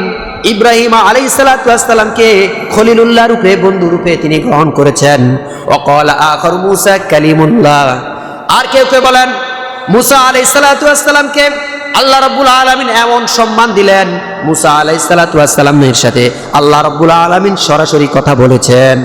ইব্রাহিম আলাইহিস সালাতু ওয়াস সালামকে খলিলুল্লাহ রূপে, বন্ধু রূপে তিনি গ্রহণ করেছেন। ওয়া ক্বালা আখারু মূসা কালিমুল্লাহ, আর কেউ কেউ বলেন মূসা আলাইহিস সালাতু ওয়াস সালামকে আল্লাহ রাব্বুল আলামিন এমন সম্মান দিলেন, মূসা আলাইহিস সালাতু ওয়াস সালামের সাথে আল্লাহ রাব্বুল আলামিন সরাসরি কথা বলেছেন।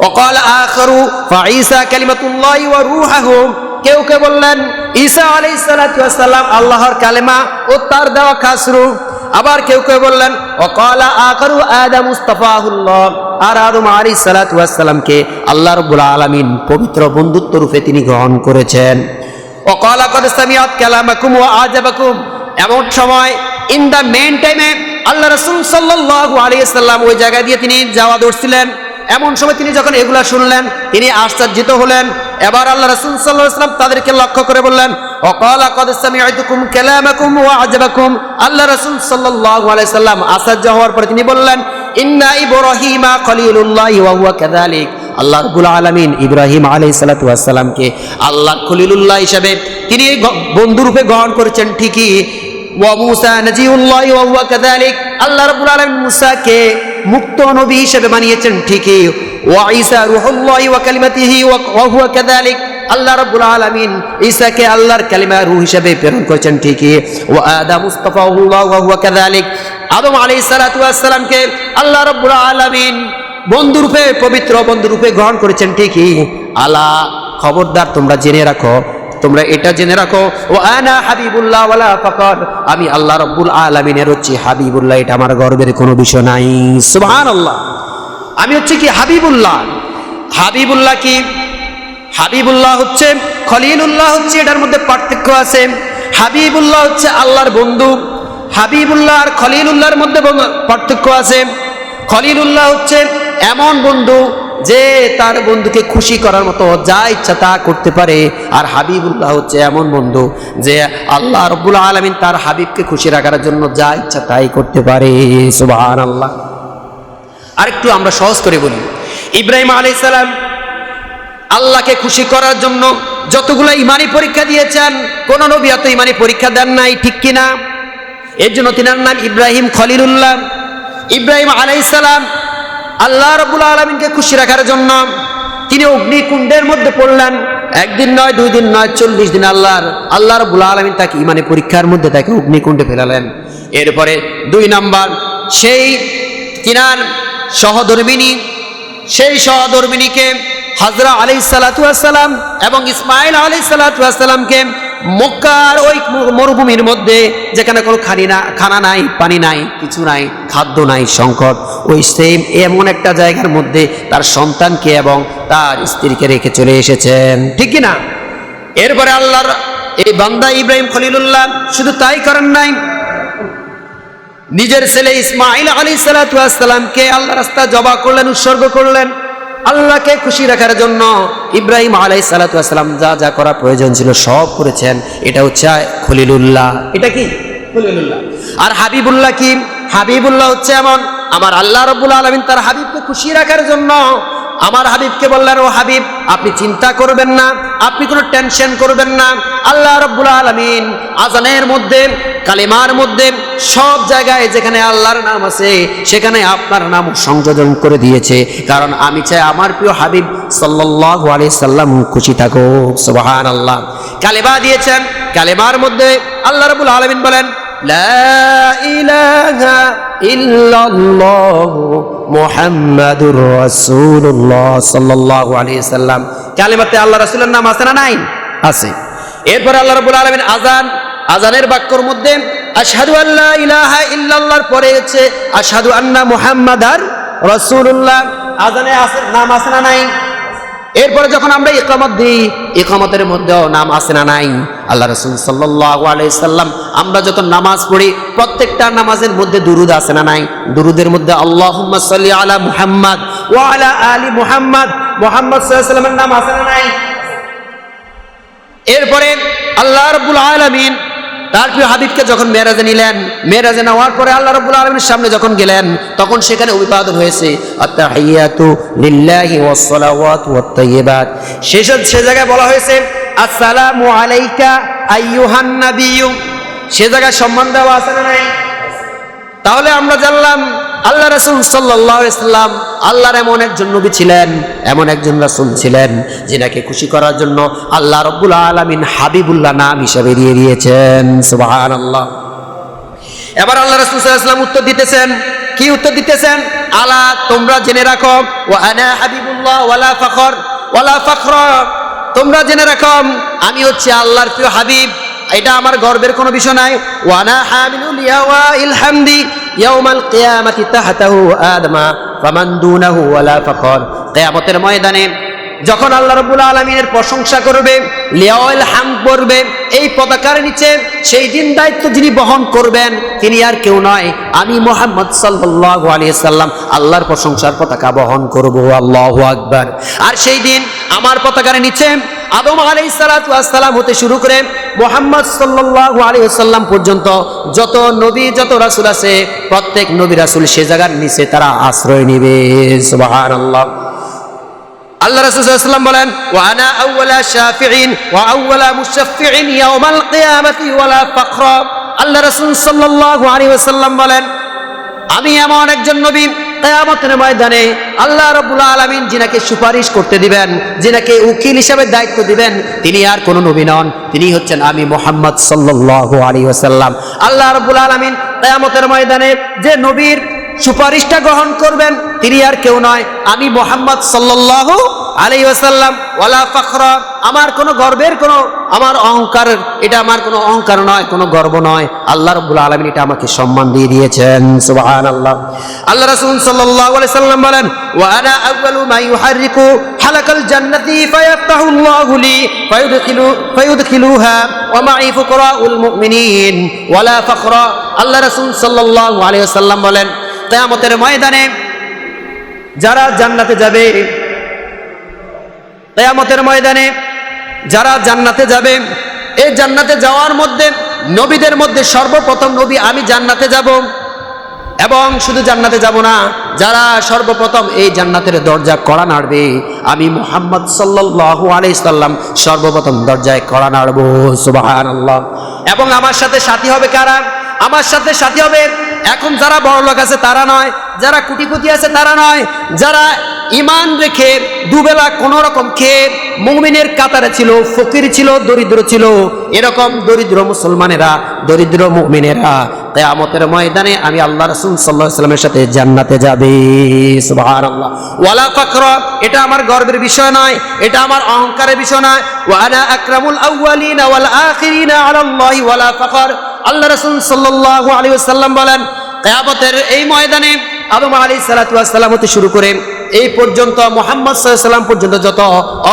ওয়া ক্বালা আখারু ফাঈসা কালিমাতুল্লাহি ওয়া রূহুহু, কেউ কেউ বললেন ঈসা আলাইহিস সালাতু ওয়াস সালাম আল্লাহর কালেমা ও তার দেওয়া খাস রূহ। আবার কেউ কেউ বললেন ওয়া ক্বালা আখারু আদম মুস্তাফাহুল্লাহ, আর আদম আলাইহিস সালাতু ওয়াস সালামকে আল্লাহ রাব্বুল আলামিন পবিত্র বন্ধুত্ব রূপে তিনি গ্রহণ করেছেন। ওয়া ক্বালা ক্বাদ সামিআত কালামাকুম ওয়া আজাবাকুম, এমন সময় ইন দা মেইন টাইমে আল্লাহ রাসূল সাল্লাল্লাহু আলাইহি সাল্লাম ওই জায়গা দিয়ে তিনি যাওয়া ধরছিলেন। এমন সময় তিনি যখন এগুলা শুনলেন তিনি আশ্চর্যিত হলেন। এবার আল্লাহ রাসূল সাল্লাল্লাহু আলাইহি সাল্লাম তাদেরকে লক্ষ্য করে বললেন ওয়া ক্বালা ক্বাদ সামিআতুকুম কালামাকুম ওয়া আজাবাকুম, আল্লাহ রাসূল সাল্লাল্লাহু আলাইহি সাল্লাম আশ্চর্য হওয়ার পরে তিনি বললেন ইন্না ইব্রাহিমা খলিলুল্লাহি ওয়া হুয়া কাযালিক, আল্লাহ রাব্বুল আলামিন ইব্রাহিম আলাইহিস সালাতু ওয়াস সালামকে আল্লাহ খলিলুল্লাহ হিসেবে তিনি বন্ধু রূপে গ্রহণ করেছেন ঠিকই। ওয়া মূসা নাজিউল্লাহি ওয়া হুয়া কাযালিক, আল্লাহ রাব্বুল আলামিন মূসাকে মুক্ত নবী হিসেবে বানিয়েছেন ঠিকই। ওয়া ঈসা রূহুল্লাহি ওয়া কালিমাতিহি ওয়া হুয়া কাযালিক, আল্লাহ রাব্বুল আলামিন ঈসাকে আল্লাহর কালিমা রূহ হিসেবে প্রেরণ করেছেন ঠিকই। ওয়া আদম মুস্তাফাহুল্লাহ ওয়া হুয়া কাযালিক, আদম আলাইহিস সালাতু ওয়াস সালামকে আল্লাহ রাব্বুল আলামিন বন্ধুরূপে, পবিত্র বন্ধুরূপে গ্রহণ করেছেন ঠিকই। আলা, খবরদার তোমরা জেনে রাখো, তোমরা এটা জেনে রাখো ও আনা হাবিবুল্লাহ ওয়ালা ফাকর, আমি আল্লাহ রাব্বুল আলামিনের হচ্ছে হাবিবুল্লাহ, এটা আমার গর্বের কোনো বিষয় নাই। সুবহানাল্লাহ, আমি হচ্ছে কি হাবিবুল্লাহ। হাবিবুল্লাহ কি? হাবিবুল্লাহ হচ্ছে, খলিলুল্লাহ হচ্ছে, এটার মধ্যে পার্থক্য আছে। হাবিবুল্লাহ হচ্ছে আল্লাহর বন্ধু, হাবিবুল্লাহ আর খলিলুল্লাহর মধ্যে পার্থক্য আছে। খলিলুল্লাহ হচ্ছে এমন বন্ধু যে তার বন্ধুকে খুশি করার মতো যা ইচ্ছা তা করতে পারে, আর হাবিবুল্লাহ হচ্ছে এমন বন্ধু যে আল্লাহ রাব্বুল আলামিন তার হাবিবকে খুশি রাখার জন্য যা ইচ্ছা তাই করতে পারে। সুবহানাল্লাহ। আরেকটু আমরা সহজ করে বলি, ইব্রাহিম আলাইহিস সালাম আল্লাহকে খুশি করার জন্য যতগুলো ইমানি পরীক্ষা দিয়েছেন, কোন নবী এত ইমানি পরীক্ষা দেন নাই, ঠিক কিনা? এর জন্য তিনার নাম ইব্রাহিম খলিলুল্লাহ। ইব্রাহিম আলাইহিস সালাম আল্লাহ রাব্বুল আলামিনকে খুশি রাখার জন্য তিনি অগ্নিকুণ্ডের মধ্যে পড়লেন। একদিন নয়, 2 দিন নয়, 40 দিন আল্লাহ রাব্বুল আলামিন তাকে ইমানি পরীক্ষার মধ্যে তাকে অগ্নিকুণ্ডে ফেলালেন। এরপরে 2 নাম্বার, সেই তিনার সহধর্মিনী, সেই সহধর্মিনীকে হাজরা আলাইহিস সালাতু ওয়াস সালাম এবং ইসমাঈল আলাইহিস সালাতু ওয়াস সালামকে মক্কার ওই মরুভূমির মধ্যে, যেখানে কোনো খানা নাই, পানি নাই, কিছু নাই, খাদ্য নাই, সংকট, ওই সেম এমন একটা জায়গার মধ্যে তার সন্তানকে এবং তার স্ত্রীকে রেখে চলে এসেছেন, ঠিক কিনা? এরপরে আল্লাহর এই বান্দা ইব্রাহিম খলিলুল্লাহ শুধু তাই করেন নাই, নিজের ছেলে ইসমাঈল আলাইহিস সালাতু ওয়াস সালামকে আল্লাহর রাস্তায় জবাহ করলেন, উৎসর্গ করলেন। আল্লাহকে খুশি রাখার জন্য ইব্রাহিম আলাইহিস সালাতু ওয়াস সালাম যা যা করা প্রয়োজন ছিল সব করেছেন। এটা হচ্ছে খলিলুল্লাহ। এটা কি? খলিলুল্লাহ। আর হাবিবুল্লাহ কি? হাবিবুল্লাহ হচ্ছে এমন, আমার আল্লাহ রাব্বুল আলামিন তার হাবিবকে খুশি রাখার জন্য আমার হাবিবকে বললেন, ও হাবিব আপনি চিন্তা করবেন না, আপনি কোনো টেনশন করবেন না, আল্লাহ রাব্বুল আলামিন আজানের মধ্যে, কালেমার মধ্যে, সব জায়গায় যেখানে আল্লাহর নাম আছে সেখানে আপনার নাম সংযোজন করে দিয়েছে, কারণ আমি চাই আমার প্রিয় হাবিব সাল্লাল্লাহু আলাইহি সাল্লাম খুশি থাকুক। সুবহানাল্লাহ। কালেমা দিয়েছেন, কালেমার মধ্যে আল্লাহ রাব্বুল আলামিন বলেন লা ইলাহা ইল্লাল্লাহু মুহাম্মাদুর রাসূলুল্লাহ সাল্লাল্লাহু আলাইহি সাল্লাম। কালেমাতে আল্লাহ রাসূলের নাম আছে না নাই? আছে। এরপর আল্লাহ রাব্বুল আলামিন আজানের বাক্যর মধ্যে আশহাদু আল্লা ইলাহা ইল্লাল্লাহর পরে হচ্ছে আশহাদু আন্না মুহাম্মাদার রাসূলুল্লাহ। আজানে নাম আছে না নাই? এরপরে যখন আমরা ইকামত দিই, ইকামতের মধ্যেও নাম আছে না নাই? আল্লাহ রাসূল সাল্লাল্লাহু আলাইহি সাল্লাম আমরা যত নামাজ পড়ি প্রত্যেকটা নামাজের মধ্যে দুরুদ আছে না নাই? দুরুদের মধ্যে আল্লাহুম্মা সাল্লি আলা মুহাম্মাদ ওয়া আলা আলি মুহাম্মাদ, মুহাম্মদ সাল্লাল্লাহু আলাইহি সাল্লামের নাম আছে না নাই? এরপরে আল্লাহ রাব্বুল আলামিন তার প্রিয় হাবিবকে যখন মেরাজে নিলেন, মেরাজে নেওয়ার পরে আল্লাহ রাব্বুল আলামিনের সামনে যখন গেলেন, তখন সেখানে অভিবাদন হয়েছে আত-তাহিয়াতু লিল্লাহি ওয়াস-সালাওয়াতু ওয়াত-তাইয়্যিবাত। সে জায়গায় বলা হয়েছে আসসালামু আলাইকা আইয়ুহান নাবিয়্যু। সে জায়গায় সম্মান দেওয়া আছে না নাই? তাহলে আমরা জানলাম আল্লাহ রাসূল সাল্লাল্লাহু আলাইহি সাল্লাম আল্লাহর এমন একজন নবী ছিলেন, এমন একজন রাসূল ছিলেন যিনাকে খুশি করার জন্য আল্লাহ রাব্বুল আলামিন হাবিবুল্লাহ নাম হিসেবে দিয়ে দিয়েছেন। সুবহানাল্লাহ। এবার আল্লাহ রাসূল সাল্লাল্লাহু আলাইহি সাল্লাম উত্তর দিতেছেন। কি উত্তর দিতেছেন? আলা, তোমরা জেনে রাখো, ওয়া আনা হাবিবুল্লাহ ওয়ালা ফখর ওয়ালা ফখরা, তোমরা জেনে রাখো আমি হচ্ছে আল্লাহর প্রিয় হাবিব, এটা আমার গর্বের কোনো বিষয় নাই। ওয়ানা হামিলুল ইয়াওয়াইল হামদি ইয়াউমাল কিয়ামাতি তাহতাহু আদমা ফামান দুনাহু ওয়ালা ফখর। কিয়ামতের ময়দানে যখন আল্লাহ রাব্বুল আলামিনের প্রশংসা করবে, লিয়াওয়াইল হামদ পড়বে, এই পতাকার নিচে সেই দিন দায়িত্ব যিনি বহন করবেন তিনি আর কেউ নয়, আমি মুহাম্মদ সাল্লাল্লাহু আলাইহি সাল্লাম আল্লাহর প্রশংসার পতাকা বহন করব। আল্লাহু আকবার। আর সেই দিন আমার পতাকার নিচে আদম আলাইহিস সালাতু ওয়াস সালাম হতে শুরু করে মুহাম্মদ সাল্লাল্লাহু আলাইহি ওয়াসাল্লাম পর্যন্ত যত নবী যত রাসূল আছে, প্রত্যেক নবী রাসূল সে জায়গার নিচে তারা আশ্রয় নেবে। সুবহানাল্লাহ। আল্লাহ রাসূল সাল্লাল্লাহু আলাইহি ওয়াসাল্লাম বলেন ওয়া আনা আউওয়ালা শাফিঈন ওয়া আউওয়ালা মুশাফফিঈন ইয়াউমাল কিয়ামাতি ওয়ালা ফখরা। আল্লাহ রাসূল সাল্লাল্লাহু আলাইহি ওয়াসাল্লাম বলেন আমি এমন একজন নবী কিয়ামতের ময়দানে আল্লাহ রাব্বুল আলামিন যিনাকে সুপারিশ করতে দিবেন, যিনাকে উকিল হিসেবে দায়িত্ব দিবেন, তিনি আর কোনো নবী নন, তিনি হচ্ছেন আমি মুহাম্মদ সাল্লাল্লাহু আলাইহি ওয়াসাল্লাম। আল্লাহ রাব্বুল আলামিন কিয়ামতের ময়দানে যে নবীর সুপারিশটা গ্রহণ করবেন তিনি আর কেউ নয়, আমি মুহাম্মদ সাল্লাল্লাহু আলাইহি ওয়াসাল্লাম। ওয়ালা ফখরা, আমার কোনো গর্বের কোনো, আমার অহংকার, এটা আমার কোনো অহংকার নয়, কোনো গর্ব নয়, আল্লাহ রাব্বুল আলামিন এটা আমাকে সম্মান দিয়ে দিয়েছেন। সুবহানাল্লাহ। আল্লাহ রাসূল সাল্লাল্লাহু আলাইহি সাল্লাম বলেন ওয়া আনা আউয়ালু মা ইউহাররিকু হালাকাল জান্নাতি ফায়াফতাহুল্লাহু লি ফায়ুদখিলুহা ওয়া মা'i ফুকরাউল মুমিনিন ওয়ালা ফখরা। আল্লাহ রাসূল সাল্লাল্লাহু আলাইহি ওয়াসাল্লাম বলেন কিয়ামতের ময়দানে যারা জান্নাতে যাবে, কিয়ামতের ময়দানে যারা জান্নাতে যাবে, এই জান্নাতে যাওয়ার মধ্যে নবীদের মধ্যে সর্বপ্রথম নবী আমি জান্নাতে যাব। এবং শুধু জান্নাতে যাব না, যারা সর্বপ্রথম এই জান্নাতের দরজা কড়া নাড়বে আমি মুহাম্মদ সাল্লাল্লাহু আলাইহি সাল্লাম সর্বপ্রথম দরজায় কড়া নাড়ব। সুবহানাল্লাহ। এবং আমার সাথে সাথী হবে কারা? আমার সাথে সাথী হবে এখন যারা বড় লোক আছে তারা নয়, যারা কোটিপতি আছে তারা নয়, যারা ঈমান রেখে দুবেলা কোনো রকম খেয়ে মুমিনের কাতারে ছিল, ফকির ছিল, দরিদ্র ছিল, এরকম দরিদ্র মুসলমানেরা, দরিদ্র মুমিনেরা কিয়ামতের ময়দানে আমি আল্লাহ রাসূল সাল্লাল্লাহু আলাইহি ওয়াসাল্লামের সাথে জান্নাতে যাবে। সুবহানাল্লাহ। ওয়ালা ফখরা, এটা আমার গর্বের বিষয় নয়, এটা আমার অহংকারের বিষয় নয়। ওয়া আনা আকরামুল আউয়ালিনা ওয়াল আখিরিনা আলাল্লাহি ওয়ালা ফখর। আল্লাহ রাসূল সাল্লাল্লাহু আলাইহি ওয়াসাল্লাম বলেন কিয়ামতের এই ময়দানে আদম আলাইহিস সালাতু ওয়াস সালাম হতে শুরু করে এই পর্যন্ত মুহাম্মদ সাল্লাল্লাহু আলাইহি ওয়াসাল্লাম পর্যন্ত যত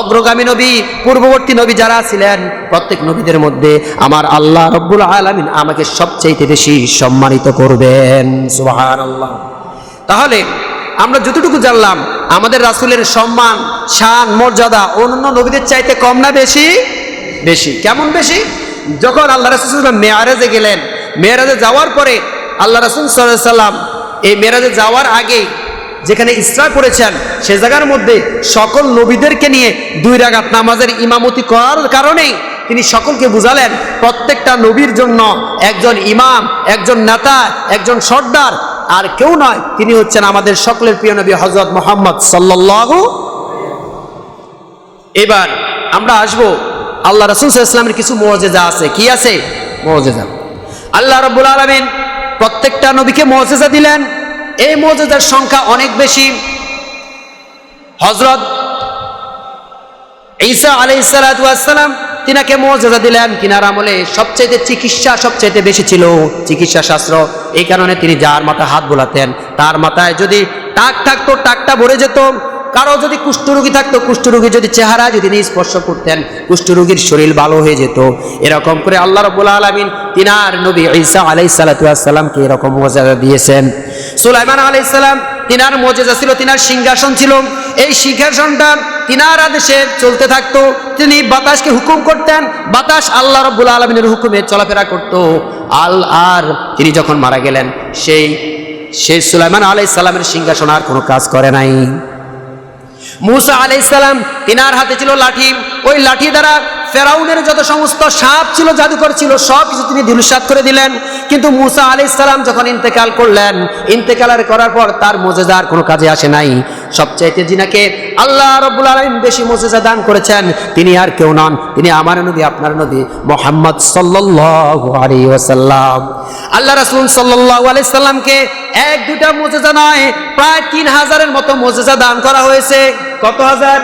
অগ্রগামী নবী, পূর্ববর্তী নবী যারা ছিলেন, প্রত্যেক নবীদের মধ্যে আমার আল্লাহ রাব্বুল আলামিন আমাকে সবচেয়ে বেশি সম্মানিত করবেন। সুবহানাল্লাহ। তাহলে আমরা যতটুকু জানলাম আমাদের রাসূলের সম্মান, শান, মর্যাদা অন্যান্য নবীদের চাইতে কম না বেশি? বেশি। কেমন বেশি? যখন আল্লাহ রাসূল সাল্লাল্লাহু আলাইহি ওয়াসাল্লাম মেরাজে গেলেন, মেরাজে যাওয়ার পরে আল্লাহ রাসূল সাল্লাল্লাহু আলাইহি ওয়াসাল্লাম এই মেরাজে যাওয়ার আগে যেখানে ইসরা করেছেন সে জায়গার মধ্যে সকল নবীদেরকে নিয়ে 2 রাকাত নামাজের ইমামতি করার কারণে তিনি সকলকে বুঝালেন প্রত্যেকটা নবীর জন্য একজন ইমাম, একজন নেতা, একজন সর্দার আর কেউ নয়, তিনি হচ্ছেন আমাদের সকলের প্রিয় নবী হযরত মুহাম্মদ সাল্লাল্লাহু। এবার আমরা আসব আল্লাহ রাসূল সাল্লাল্লাহু আলাইহি ওয়াসাল্লামের কিছু মুজিজা আছে। কি আছে? মুজিজা। আল্লাহ রাব্বুল আলামিন প্রত্যেকটা নবীকে মুজিজা দিলেন। এই মুজিজার সংখ্যা অনেক বেশি। হযরত ঈসা আলাইহিস সালাতু ওয়াস সালাম তিনাকে মুজিজা দিলেন, তিনার আমলে সবচেয়ে চিকিৎসা সবচেয়ে বেশি ছিল, চিকিৎসা শাস্ত্র। এই কারণে তিনি যার মাথায় হাত বোলাতেন তার মাথায় যদি টাক থাকতো টাকটা ভরে যেত। কারো যদি কুষ্ঠরোগী থাকতো, কুষ্ঠরোগী যদি চেহারা যদি স্পর্শ করতেন কুষ্ঠরোগীর শরীর ভালো হয়ে যেত। এরকম করে আল্লাহ রাব্বুল আলামিন তিনার নবী ঈসা আলাইহিস সালাতু ওয়াস সালামকে এরকম মুজিজা দিয়েছেন। সুলাইমান আলাইহিস সালাম তিনার মুজিজা ছিল, তিনার সিংহাসন ছিল। এই সিংহাসনটা তিনার আদেশে চলতে থাকতো। তিনি বাতাসকে হুকুম করতেন, বাতাস আল্লাহ রাব্বুল আলামিনের হুকুমে চলাফেরা করত। আর তিনি যখন মারা গেলেন, সেই সুলাইমান আলাইহিস সালামের সিংহাসন আর কোনো কাজ করে নাই। মূসা আলাইহিস সালাম, তিনার হাতে ছিল লাঠি। ওই লাঠি দ্বারা ফেরাউনের যত সমস্ত সাপ ছিল, জাদুকর ছিল, সব কিছু তিনি ধূলিসাৎ করে দিলেন। কিন্তু মূসা আলাইহিস সালাম যখন ইন্তেকাল করলেন, ইন্তেকাল করার পর তার মুজিজা আর কোনো কাজে আসে নাই। সবচাইতে যিনাকে আল্লাহ রাব্বুল আলামিন বেশি মুজিজা দান করেছেন, তিনি আর কেউ নন, তিনি আমার নবী, আপনার নবী মুহাম্মদ সাল্লাল্লাহু আলাইহি ওয়াসাল্লাম। আল্লাহ রাসূল সাল্লাল্লাহু আলাইহি সাল্লামকে এক দুটা মুজিজা নয়, প্রায় 3000-এর মতো মুজিজা দান করা হয়েছে। কত হাজার?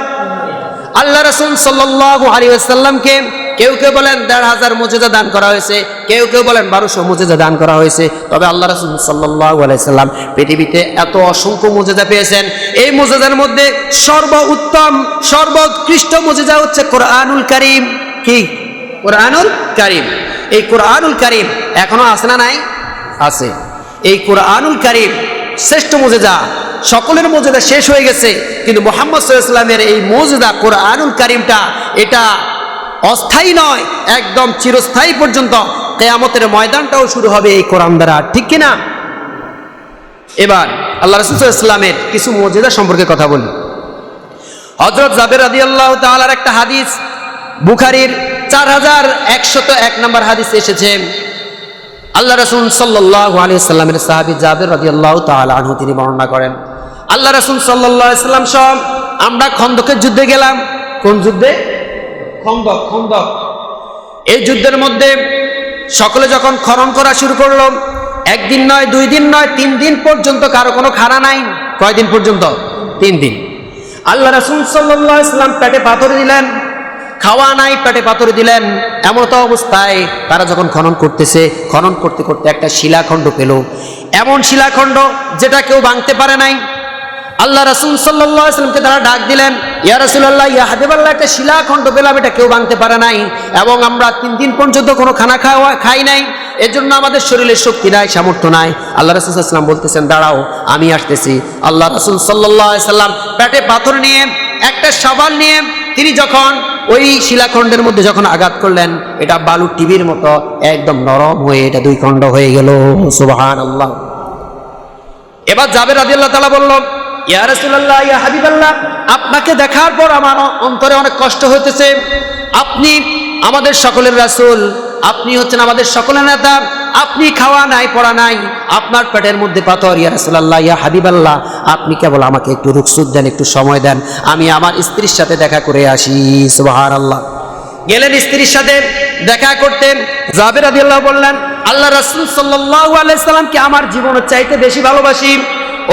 আল্লাহ রাসূল সাল্লাল্লাহু আলাইহি ওয়াসাল্লামকে কেউ কেউ বলেন 1500 মুজিজা দান করা হয়েছে, কেউ কেউ বলেন 1200 মুজিজা দান করা হয়েছে। তবে আল্লাহ রাসূল সাল্লাল্লাহু আলাইহি সাল্লাম পৃথিবীতে এত অসংখ্য মুজিজা পেয়েছেন। এই মুজিজার মধ্যে সর্বোত্তম, সর্বোৎকৃষ্ট মুজিজা হচ্ছে কোরআনুল কারীম। কি? কোরআনুল কারীম। এই কোরআনুল কারীম এখনো আছে না নাই? আছে। এই কোরআনুল কারীম শ্রেষ্ঠ মুজিজা। সকলের মুজিজা শেষ হয়ে গেছে, কিন্তু মুহাম্মদ সাল্লাল্লাহু আলাইহি ওয়াসাল্লামের এই মুজিজা কোরআনুল কারীমটা, এটা অস্থায়ী নয়, একদম চিরস্থায়ী পর্যন্ত। কিয়ামতের ময়দানটাও শুরু হবে এই কোরআন দ্বারা, ঠিক কিনা? এবার আল্লাহ রাসূল সাল্লাল্লাহু আলাইহি ওয়াসাল্লামের কিছু মুজিজা সম্পর্কে কথা বলি। হযরত জাবের রাদিয়াল্লাহু তাআলার একটা হাদিস, বুখারীর 4101 নম্বর হাদিসে এসেছে। আল্লাহ রাসূল সাল্লাল্লাহু আলাইহি ওয়াসাল্লামের সাহাবী জাবের রাদিয়াল্লাহু তাআলা আনহু তিনি বর্ণনা করেন, আল্লাহ রাসূল সাল্লাল্লাহু আলাইহি ওয়াসাল্লাম সব আমরা খন্দকের যুদ্ধে গেলাম। কোন যুদ্ধে? খন্দক। এই যুদ্ধের মধ্যে সকলে যখন খনন করা শুরু করলো, একদিন নয়, 2 দিন নয়, 3 দিন পর্যন্ত কারো কোনো খানা নাই। কয়দিন পর্যন্ত? 3 দিন। আল্লাহ রাসূল সাল্লাল্লাহু আলাইহি ওয়াসাল্লাম পেটে পাথর দিলেন, খাওয়া নাই, পেটে পাথর দিলেন। এমন তো অবস্থায় তারা যখন খনন করতেছে, খনন করতে করতে একটা শিলাখণ্ড পেল। এমন শিলাখণ্ড যেটা কেউ ভাঙতে পারে নাই। আল্লাহ রাসূল সাল্লাল্লাহু আলাইহি ওয়াসাল্লামকে তারা ডাক দিলেন, ইয়া রাসূলুল্লাহ, ইয়া হাবিবাল্লাহ, একটা শিলাখণ্ড পেলাম, এটা কেউ ভাঙতে পারে নাই, এবং আমরা 3 দিন পর্যন্ত কোনো খানা খাই নাই, এর জন্য আমাদের শরীরে শক্তি নাই, সামর্থ্য নাই। আল্লাহ রাসূল সাল্লাল্লাহু আলাইহি ওয়াসাল্লাম বলতেছেন, দাঁড়াও, আমি আসতেছি। আল্লাহ রাসূল সাল্লাল্লাহু আলাইহি ওয়াসাল্লাম পেটে পাথর নিয়ে, একটা শাবাল নিয়ে তিনি যখন ওই শিলাখণ্ডের মধ্যে যখন আঘাত করলেন, এটা বালুর টিভির মতো একদম নরম হয়ে এটা 2 খণ্ড হয়ে গেল। সুবহানাল্লাহ। এবার জাবের রাদিয়াল্লাহু তাআলা বলল, ইয়া রাসূলুল্লাহ, ইয়া হাবিবাল্লাহ, আপনাকে দেখার পর আমার অন্তরে অনেক কষ্ট হতেছে। আপনি আমাদের সকলের রাসূল, আপনি হচ্ছেন আমাদের সকলের নেতা, আপনি খাওয়া নাই, পড়া নাই, আপনার পেটের মধ্যে পাথর। ইয়া রাসূলুল্লাহ, ইয়া হাবিবাল্লাহ, আপনি কেবল আমাকে একটু রুখসুত দেন, একটু সময় দেন, আমি আমার স্ত্রীর সাথে দেখা করে আসি। সুবহানাল্লাহ। গেলেন স্ত্রীর সাথে দেখা করতেন। জাবের রাদিয়াল্লাহু বললেন, আল্লাহ রাসূল সাল্লাল্লাহু আলাইহি সাল্লামকে আমার জীবনের চাইতে বেশি ভালোবাসি।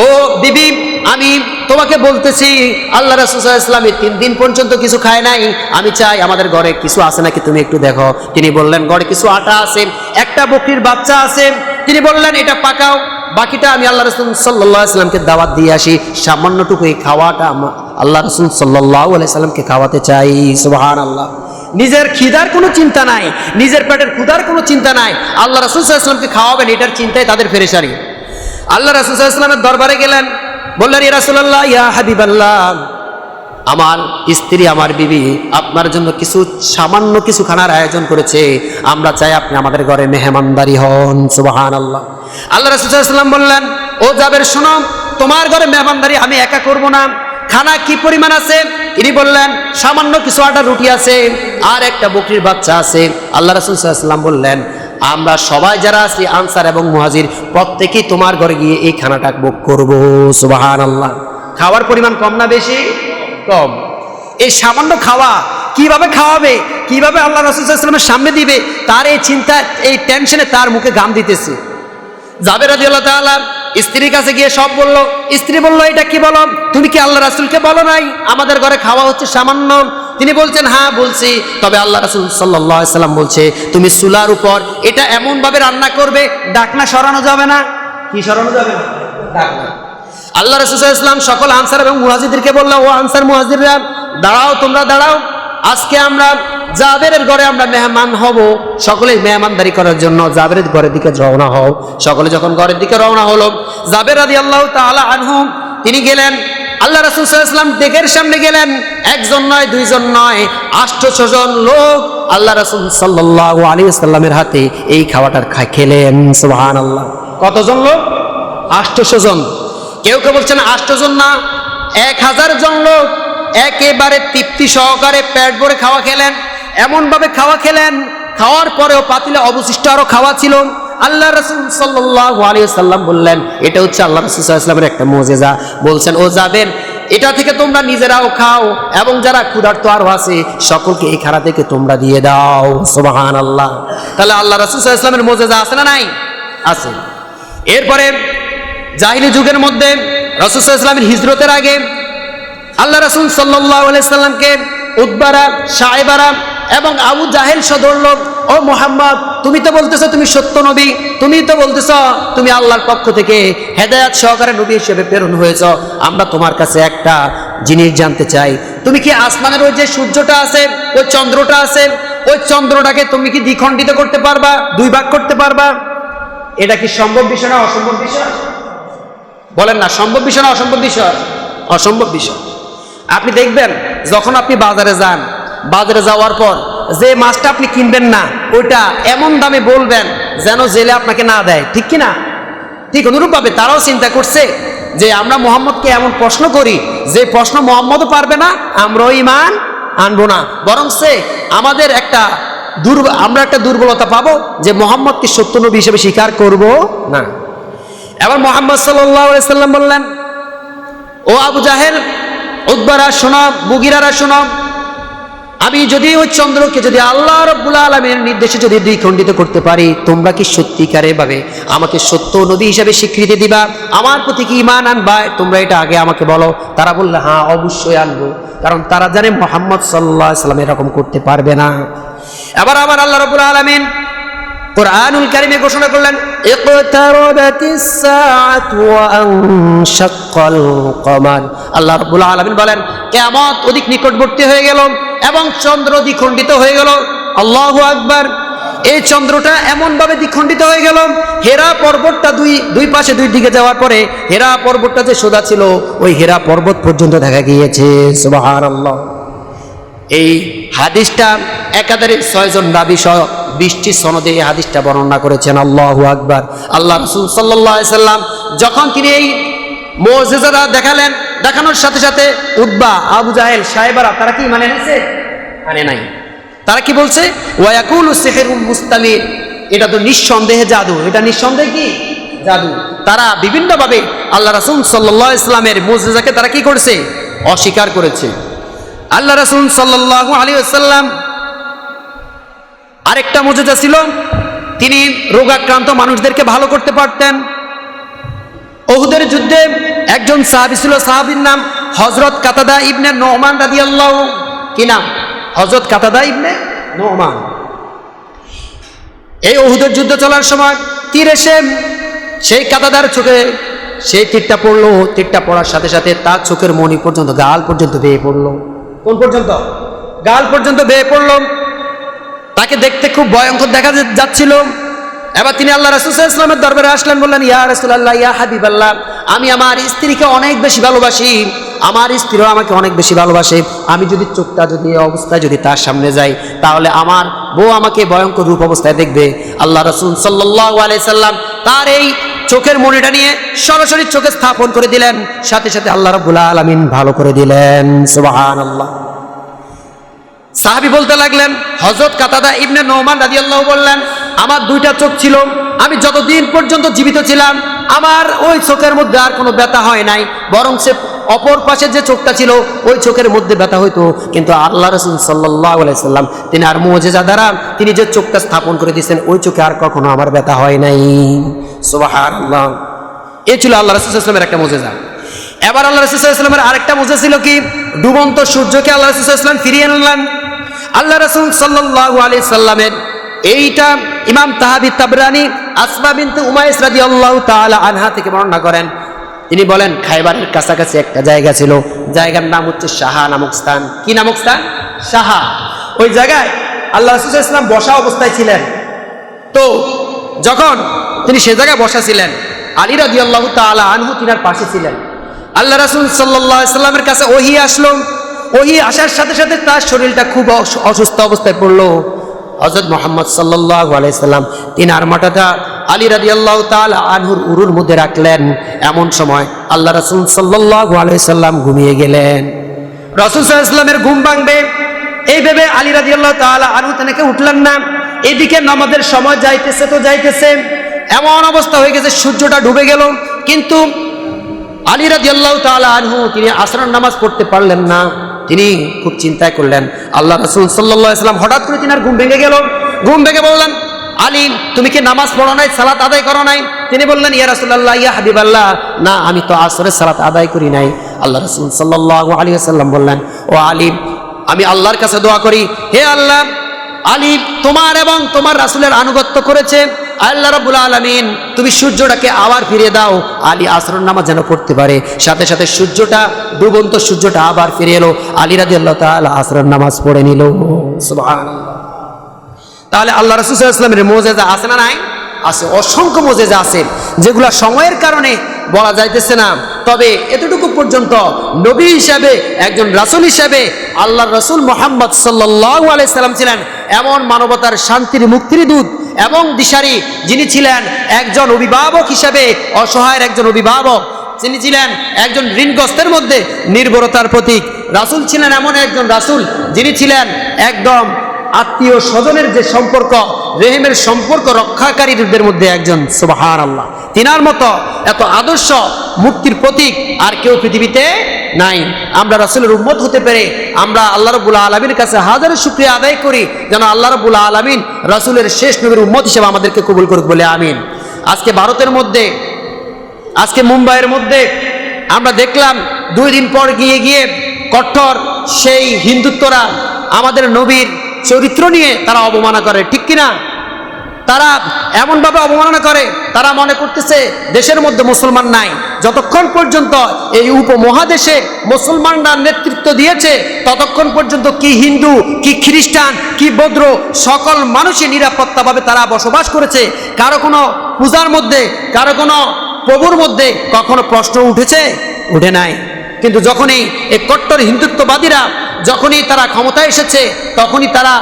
ও বিবি, আমি তোমাকে বলতেছি, আল্লাহ রাসূল সাল্লাল্লাহু আলাইহি ওয়াসাল্লাম 3 দিন পর্যন্ত কিছু খায় নাই, আমি চাই আমাদের ঘরে কিছু আছে নাকি তুমি একটু দেখো। তিনি বললেন, ঘরে কিছু আটা আছে, একটা বকরির বাচ্চা আছে। তিনি বললেন, এটা পাকাও, বাকিটা আমি আল্লাহ রাসূল সাল্লাল্লাহু আলাইহি ওয়াসাল্লামকে দাওয়াত দিয়ে আসি। সামান্যটুকু এই খাওয়াটা আল্লাহ রাসূল সাল্লাল্লাহু আলাইহি ওয়াসাল্লামকে খাওয়াতে চাই। সুবহানাল্লাহ। নিজের খিদার কোনো চিন্তা নাই, নিজের পেটের ক্ষুধার কোনো চিন্তা নাই, আল্লাহ রাসূল সাল্লাল্লাহু আলাইহি ওয়াসাল্লামকে খাওয়াবেন এটার চিন্তায় তাদের পেরেশানি। আল্লাহ রাসূল সাল্লাল্লাহু আলাইহি ওয়াসাল্লামের দরবারে গেলেন, বললেন, ইয়া রাসূলুল্লাহ, ইয়া হাবিবাল্লাহ, আমার স্ত্রী, আমার বিবি আপনার জন্য কিছু সামান্য কিছু খানার আয়োজন করেছে, আমরা চাই আপনি আমাদের ঘরে মেহমানদারি হন। সুবহানাল্লাহ। আল্লাহ রাসূল সাল্লাল্লাহু আলাইহি ওয়াসাল্লাম বললেন, ও জাবের, শোনো, তোমার ঘরে মেহমানদারি আমি একা করব না। খানা কি পরিমাণ আছে? তিনি বললেন, সামান্য কিছু আটা রুটি আছে, আর একটা বকরির বাচ্চা আছে। আল্লাহ রাসূল সাল্লাল্লাহু আলাইহি ওয়াসাল্লাম বললেন, আমরা সবাই যারা আছি, আনসার এবং মুহাজির, প্রত্যেকেই তোমার ঘরে গিয়ে এই খানাটা ভোগ করবো। সুবহানাল্লাহ। খাওয়ার পরিমাণ কম না বেশি? কম। এই সামান্য খাওয়া কিভাবে খাওয়াবে, কিভাবে আল্লাহ রাসূল সাল্লাল্লাহু আলাইহি ওয়াসাল্লামের সামনে দিবে, তার এই চিন্তা, এই টেনশনে তার মুখে ঘাম দিতেছে। জাবের রাদিয়াল্লাহু তাআলা স্ত্রীর কাছে গিয়ে সব বলল। স্ত্রী বলল, এটা কি বলো, তুমি কি আল্লাহ রাসূলকে বলো নাই আমাদের ঘরে খাওয়া হচ্ছে সামান্য? তিনি বলছেন, হ্যাঁ বলছি, তবে আল্লাহ রাসূল সাল্লাল্লাহু আলাইহি ওয়াসাল্লাম বলছে তুমি চুলার উপর এটা এমন ভাবে রান্না করবে, ডাকনা সরানো যাবে না। কি সরানো যাবে না? ডাকনা। আল্লাহ রাসূল সাল্লাল্লাহু আলাইহি ওয়াসাল্লাম সকল আনসার এবং মুহাজিরদেরকে বলল, ও আনসার মুহাজিররা, দাঁড়াও, তোমরা দাঁড়াও, আজকে আমরা জাবেরের ঘরে আমরা মেহমান হব, সকলে মেহমানদারি করার জন্য জাবেরের ঘরের দিকে রওনা হও। সকলে যখন ঘরের দিকে রওনা হলো, জাবের রাদিয়াল্লাহু তাআলা আনহু তিনি গেলেন, আল্লাহ রাসূল সাল্লাল্লাহু আলাইহি ওয়াসাল্লাম ডেকের সামনে গেলেন। একজন নয়, দুইজন নয়, 800 জন লোক আল্লাহ রাসূল সাল্লাল্লাহু আলাইহি ওয়াসাল্লামের হাতে এই খাওয়াটা খেলেন। সুবহানাল্লাহ। কতজন লোক? 800 জন। কেউ কেউ বলছেন 800 জন না, 1000 জন লোক একেবারে তৃপ্তি সহকারে পেট ভরে খাওয়া খেলেন। এমন ভাবে খাওয়া খেলেন, খাওয়ার পরেও পাতিলে অবশিষ্ট আরো খাওয়া ছিল। আল্লাহ রাসূল সাল্লাল্লাহু আলাইহি ওয়াসাল্লাম বললেন, এটা হচ্ছে আল্লাহ রাসূল সাল্লাল্লাহু আলাইহি ওয়াসাল্লামের একটা মুজিজা। বলছেন, ও যাবেন, এটা থেকে তোমরা নিজেরাও খাও এবং যারা ক্ষুধার্ত আরো আছে সকলকে এই খানা থেকে তোমরা দিয়ে দাও। সুবহানাল্লাহ। তাহলে আল্লাহ রাসূল সাল্লাল্লাহু আলাইহি ওয়াসাল্লামের মুজিজা আছে না নাই? আছে। এরপরে জাহিলি যুগের মধ্যে রাসূল সাল্লাল্লাহু আলাইহি ওয়াসাল্লামের হিজরতের আগে আল্লাহ রাসূল সাল্লাল্লাহু আলাইহি ওয়াসাল্লামকে উতবারা, শায়বারা এবং আবু জাহেল ধরল, ও মুহাম্মদ, তুমি তো বলতেছো তুমি সত্য নবী, তুমি তো বলতেছো তুমি আল্লাহর পক্ষ থেকে হেদায়েত সহকারে নবী হিসেবে প্রেরণ হয়েছ। আমরা তোমার কাছে একটা জিনিস জানতে চাই, তুমি কি আসমানের ওই যে সূর্যটা আছে, ওই চন্দ্রটা আছে, ওই চন্দ্রটাকে তুমি কি দ্বিখণ্ডিত করতে পারবা, দুই ভাগ করতে পারবা? এটা কি সম্ভব বিষয় না অসম্ভব বিষয়? বলেন না, সম্ভব বিষয় না অসম্ভব বিষয়? অসম্ভব বিষয়। আপনি দেখবেন যখন আপনি বাজারে যান, বাজারে যাওয়ার পর যে মাছটা আপনি কিনবেন না ওইটা এমন দামে বলবেন যেন জেলে আপনাকে না দেয়, ঠিক কি না? ঠিক অনুরূপভাবে তারাও চিন্তা করছে যে আমরা মুহাম্মদকে এমন প্রশ্ন করি যে প্রশ্ন মুহাম্মদও পারবে না, আমরাও ঈমান আনবো না, বরং সে আমাদের আমরা একটা দুর্বলতা পাবো যে মুহাম্মদকে সত্য নবী হিসেবে স্বীকার করব না। এবার মুহাম্মদ সাল্লাল্লাহু আলাইহি ওয়াসাল্লাম বললেন, ও আবু জাহেল, উতবারা শোনো, মুগিরারা শোনো, আমি যদি ওই চন্দ্রকে যদি আল্লাহ রাব্বুল আলামিনের নির্দেশে যদি দ্বিখণ্ডিত করতে পারি, তোমরা কি সত্যিকারে ভাবে আমাকে সত্য নবী হিসেবে স্বীকৃতি দিবা, আমার প্রতি কি ঈমান আনবা? তোমরা এটা আগে আমাকে বলো। তারা বললে, হ্যাঁ অবশ্যই আনবো, কারণ তারা জানে মুহাম্মদ সাল্লাল্লাহু আলাইহি ওয়াসাল্লাম এরকম করতে পারবে না। এবার আবার আল্লাহ রাব্বুল আলামিন কুরআনুল কারীমে ঘোষণা করলেন, ইকতারাবাতিস সাআতু ওয়া আনশাক্কাল কমার। আল্লাহ রাব্বুল আলামিন বলেন, কিয়ামত অধিক নিকটবর্তী হয়ে গেল এবং চন্দ্র দ্বিখণ্ডিত হয়ে গেল। আল্লাহু আকবার। এই চন্দ্রটা এমন ভাবে দ্বিখণ্ডিত হয়ে গেল, হেরা পর্বতটা দুই পাশে দুই দিকে যাওয়ার পরে হেরা পর্বতটা যে সোজা ছিল ওই হেরা পর্বত পর্যন্ত দেখা গিয়েছে। সুবহানাল্লাহ। এই হাদিসটা একাধারে 6 জন রাবী সহ 20টি সনদে এই হাদিসটা বর্ণনা করেছেন। আল্লাহু আকবার। আল্লাহ রাসূল সাল্লাল্লাহু আলাইহি সাল্লাম যখন তিনি এই মুজিজাটা দেখালেন, দেখানোর সাথে সাথে উতবা, আবু জাহেল, শায়বারা তারা কি মানে নিছে? মানে নাই। তারা কি বলছে? ওয়া ইয়াকুলু সিহরুল মুস্তামির, এটা তো নিঃসন্দেহে জাদু, এটা নিঃসন্দেহে কি জাদু। তারা বিভিন্নভাবে আল্লাহ রাসূল সাল্লাল্লাহু আলাইহি সাল্লামের মুজিজাকে তারা কি করেছে? অস্বীকার করেছে। আল্লাহ রাসূল সাল্লাল্লাহু আলাইহি ওয়াসাল্লাম আরেকটা মুজিজা ছিল, তিনি রোগাক্রান্ত মানুষদেরকে ভালো করতে পারতেন। উহুদের যুদ্ধে একজন সাহাবী ছিল, সাহাবীর নাম হযরত কাতাদা ইবনে নুমান রাদিয়াল্লাহু, কি নাম? হযরত কাতাদা ইবনে নুমান। এই উহুদের যুদ্ধ চলার সময় তীর এসে সেই কাতাদার চোখে সেই তীরটা পড়লো। তীরটা পড়ার সাথে সাথে তার চোখের মণি পর্যন্ত, গাল পর্যন্ত বেয়ে পড়লো। কোন পর্যন্ত? গাল পর্যন্ত বেয়ে পড়লো। তাকে দেখতে খুব ভয়ঙ্কর দেখা যাচ্ছিল। এবার তিনি আল্লাহ রাসূল সাল্লাল্লাহু আলাইহি ওয়াসাল্লামের দরবারে আসলেন, বললেন, ইয়া রাসূলুল্লাহ, ইয়া হাবিবাল্লাহ, আমি আমার স্ত্রীকে অনেক বেশি ভালোবাসি, আমার স্ত্রীও আমাকে অনেক বেশি ভালোবাসে। আমি যদি চোখটা যদি এই অবস্থায় যদি তার সামনে যাই তাহলে আমার বউ আমাকে ভয়ঙ্কর রূপ অবস্থায় দেখবে। আল্লাহ রাসূল সাল্লাল্লাহু আলাইহি সাল্লাম তার এই চোখের মণিটা নিয়ে সরাসরি চোখে স্থাপন করে দিলেন, সাথে সাথে আল্লাহ রাব্বুল আলামিন ভালো করে দিলেন। সুবহানাল্লাহ। সাহাবী বলতে লাগলেন, হযরত কাতাদা ইবনে নুমান রাদিয়াল্লাহু বললেন, আমার 2টা চোখ ছিল, আমি যতদিন পর্যন্ত জীবিত ছিলাম আমার ওই চোখের মধ্যে আর কোনো ব্যথা হয় নাই, বরং সে অপর পাশে যে চোখটা ছিল ওই চোখের মধ্যে ব্যথা হইতো। কিন্তু আল্লাহ রাসূল সাল্লাল্লাহু আলাইহি সাল্লাম তিনি আর মুজিজা দ্বারা তিনি যে চোখটা স্থাপন করে দিয়েছেন ওই চোখে আর কখনো আমার ব্যথা হয় নাই। সুবহানাল্লাহ। এই ছিল আল্লাহ রাসূল সাল্লাল্লাহু আলাইহি সাল্লামের একটা মুজিজা। এবার আল্লাহ রাসূল সাল্লাল্লাহু আলাইহি সাল্লামের আরেকটা মুজিজা ছিল কি? ডুবন্ত সূর্যকে আল্লাহ রাসূল সাল্লাল্লাহু আলাইহি সাল্লাম ফিরিয়ে আনলেন। আল্লাহ রাসূল সাল্লাল্লাহু আলাইহি সাল্লামের এইটা ইমাম তাহাবি তাবরানী আসমা বিনতে উমাইস রাদিয়াল্লাহু তাআলা আনহা থেকে বর্ণনা করেন। তিনি বলেন, খায়বারের কাছাকাছি একটা জায়গা ছিল, জায়গার নাম হচ্ছে সাহা নামক স্থান। কি নামক স্থান? সাহা। ওই জায়গায় আল্লাহ রাসূল সাল্লাল্লাহু আলাইহি সাল্লাম বসা অবস্থায় ছিলেন। তো যখন তিনি সে জায়গায় বসা ছিলেন, আলী রাদিয়াল্লাহু তাআলা আনহু তিনার পাশে ছিলেন। আল্লাহ রাসূল সাল্লাল্লাহু আলাইহি সাল্লামের কাছে ওহী আসলো। ওহী আসার সাথে সাথে তার শরীরটা খুব অসুস্থ অবস্থায় পড়লো। হযরত মুহাম্মদ সাল্লাল্লাহু আলাইহি সাল্লাম তিনার মাথাটা আলী রাদিয়াল্লাহু তাআলা আনহুর উরুর মধ্যে রাখলেন। এমন সময় আল্লাহ রাসূল সাল্লাল্লাহু আলাইহি সাল্লাম ঘুমিয়ে গেলেন। রাসূল সাল্লাল্লাহু আলাইহি সাল্লামের ঘুম ভাঙবে এই ভেবে আলী রাদিয়াল্লাহু তাআলা আনহু থেকে উঠলেন না। এদিকে নামাজের সময় যাইতেছে তো যাইতেছে, এমন অবস্থা হয়ে গেছে সূর্যটা ডুবে গেল, কিন্তু আলী রাদিয়াল্লাহু তাআলা আনহু তিনি আসরের নামাজ পড়তে পারলেন না। তিনি খুব চিন্তায় করলেন। আল্লাহ রাসূল সাল্লাল্লাহু আলাইহি সাল্লাম হঠাৎ করে তিনার ঘুম ভেঙে গেল। ঘুম ভেঙে বললেন, আলী তুমি কি নামাজ পড়ো নাই, সালাত আদায় করো নাই? তিনি বললেন, ইয়া রাসূলুল্লাহ, ইয়া হাবিবাল্লাহ, না আমি তো আসরের সালাত আদায় করি নাই। আল্লাহ রাসূল সাল্লাল্লাহু আলাইহি ওয়াসাল্লাম বললেন, ও আলী, আমি আল্লাহর কাছে দোয়া করি, হে আল্লাহ, আলী তোমার এবং তোমার রাসূলের আনুগত্য করেছে, আল্লাহ রাব্বুল আলামিন তুমি সূর্যটাকে আবার ফিরিয়ে দাও, আলী আসরের নামাজ যেন পড়তে পারে। সাথে সাথে সূর্যটা, ডুবন্ত সূর্যটা আবার ফিরে এলো। আলী রাদিয়াল্লাহু তাআলা আসরের নামাজ পড়ে নিল। সুবহানাল্লাহ। তাহলে আল্লাহ রাসূল সাল্লাল্লাহু আলাইহি ওয়াসাল্লামের মুজিজা আছে না নাই? আছে, অসংখ্য মুজিজা আছে, যেগুলো সময়ের কারণে বলা যাইতেছে না। তবে এতটুকু পর্যন্ত নবী হিসাবে, একজন রাসূল হিসাবে আল্লাহর রাসূল মুহাম্মদ সাল্লাল্লাহু আলাইহি সাল্লাম ছিলেন এমন মানবতার শান্তির মুক্তির দূত এবং দিশারি, যিনি ছিলেন একজন অভিভাবক হিসাবে, অসহায়ের একজন অভিভাবক। তিনি ছিলেন একজন ঋণগ্রস্তের মধ্যে নির্ভরতার প্রতীক। রাসূল ছিলেন এমন একজন রাসূল যিনি ছিলেন একদম আত্মীয় স্বজনের যে সম্পর্ক, রেহেমের সম্পর্ক রক্ষাকারীদের মধ্যে একজন। সুবহানাল্লাহ। তিনার মতো এত আদর্শ মুক্তির প্রতীক আর কেউ পৃথিবীতে নাই। আমরা রাসূলের উম্মত হতে পেরে আমরা আল্লাহ রাব্বুল আলামিনের কাছে হাজারো শুকরিয়া আদায় করি, যেন আল্লাহ রাব্বুল আলামিন রাসূলের শেষ নবীর উম্মত হিসেবে আমাদেরকে কবুল করুক বলে আমিন। আজকে ভারতের মধ্যে, আজকে মুম্বাইয়ের মধ্যে আমরা দেখলাম 2 দিন পর গিয়ে কঠোর সেই হিন্দুত্বরা আমাদের নবীর চরিত্র নিয়ে তারা অবমাননা করে, ঠিক কিনা? তারা এমনভাবে অবমাননা করে, তারা মনে করতেছে দেশের মধ্যে মুসলমান নাই। যতক্ষণ পর্যন্ত এই উপমহাদেশে মুসলমানরা নেতৃত্ব দিয়েছে ততক্ষণ পর্যন্ত কি হিন্দু, কি খ্রিস্টান, কি বৌদ্ধ, সকল মানুষই নিরাপত্তাভাবে তারা বসবাস করেছে। কারো কোনো পূজার মধ্যে, কারো কোনো প্রভুর মধ্যে কখনো প্রশ্ন উঠেছে? উঠে নাই। কিন্তু যখনই এই কট্টর হিন্দুত্ববাদীরা, যখনই তারা ক্ষমতায় এসেছে, তখনই তারা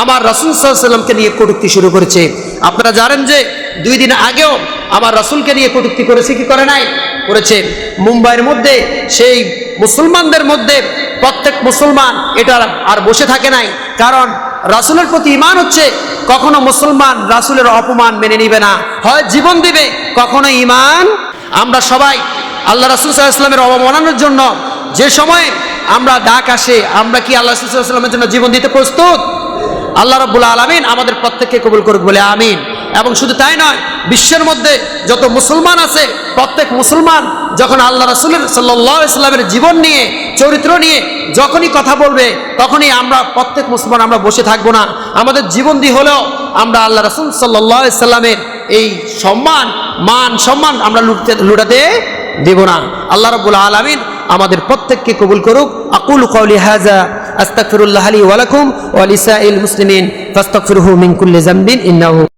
আমার রাসূল সাল্লাল্লাহু আলাইহি ওয়াসাল্লামকে নিয়ে কটূক্তি শুরু করেছে। আপনারা জানেন যে 2 দিন আগেও আমার রাসূলকে নিয়ে কটূক্তি করেছে কি করে নাই? করেছে। মুম্বাইয়ের মধ্যে সেই মুসলমানদের মধ্যে প্রত্যেক মুসলমান এটা আর বসে থাকে নাই, কারণ রাসূলের প্রতি ঈমান হচ্ছে কখনো মুসলমান রাসূলের অপমান মেনে নিবে না, হয় জীবন দিবে, কখনো ঈমান। আমরা সবাই আল্লাহ রাসূল সাল্লাল্লাহু আলাইহি ওয়াসাল্লামের অবমাননার জন্য যে সময় আমরা ডাক আসে, আমরা কি আল্লাহ রাসূল সাল্লাল্লাহু আলাইহি ওয়াসাল্লামের জন্য জীবন দিতে প্রস্তুত? আল্লাহ রাব্বুল আলামিন আমাদের প্রত্যেককে কবুল করুক বলে আমিন। এবং শুধু তাই নয়, বিশ্বের মধ্যে যত মুসলমান আছে প্রত্যেক মুসলমান যখন আল্লাহ রাসূলের সাল্লাল্লাহু আলাইহি ওয়াসাল্লামের জীবন নিয়ে, চরিত্র নিয়ে যখনই কথা বলবে, তখনই আমরা প্রত্যেক মুসলমান আমরা বসে থাকবো না। আমাদের জীবন দিয়ে হলেও আমরা আল্লাহ রাসূল সাল্লাল্লাহু আলাইহি ওয়াসাল্লামের এই সম্মান, মান সম্মান আমরা লুটাতে দেব না। আল্লাহ রাব্বুল আলামিন আমাদের প্রত্যেককে কবুল করুক। আকুলু কওলি হাযা আস্তাগফিরুল্লাহ লি ওয়া লাকুম ওয়া লিসাইল মুসলিমিন ফাস্তাগফিরুহু মিন কুল্লি যামবিন ইন্নাহু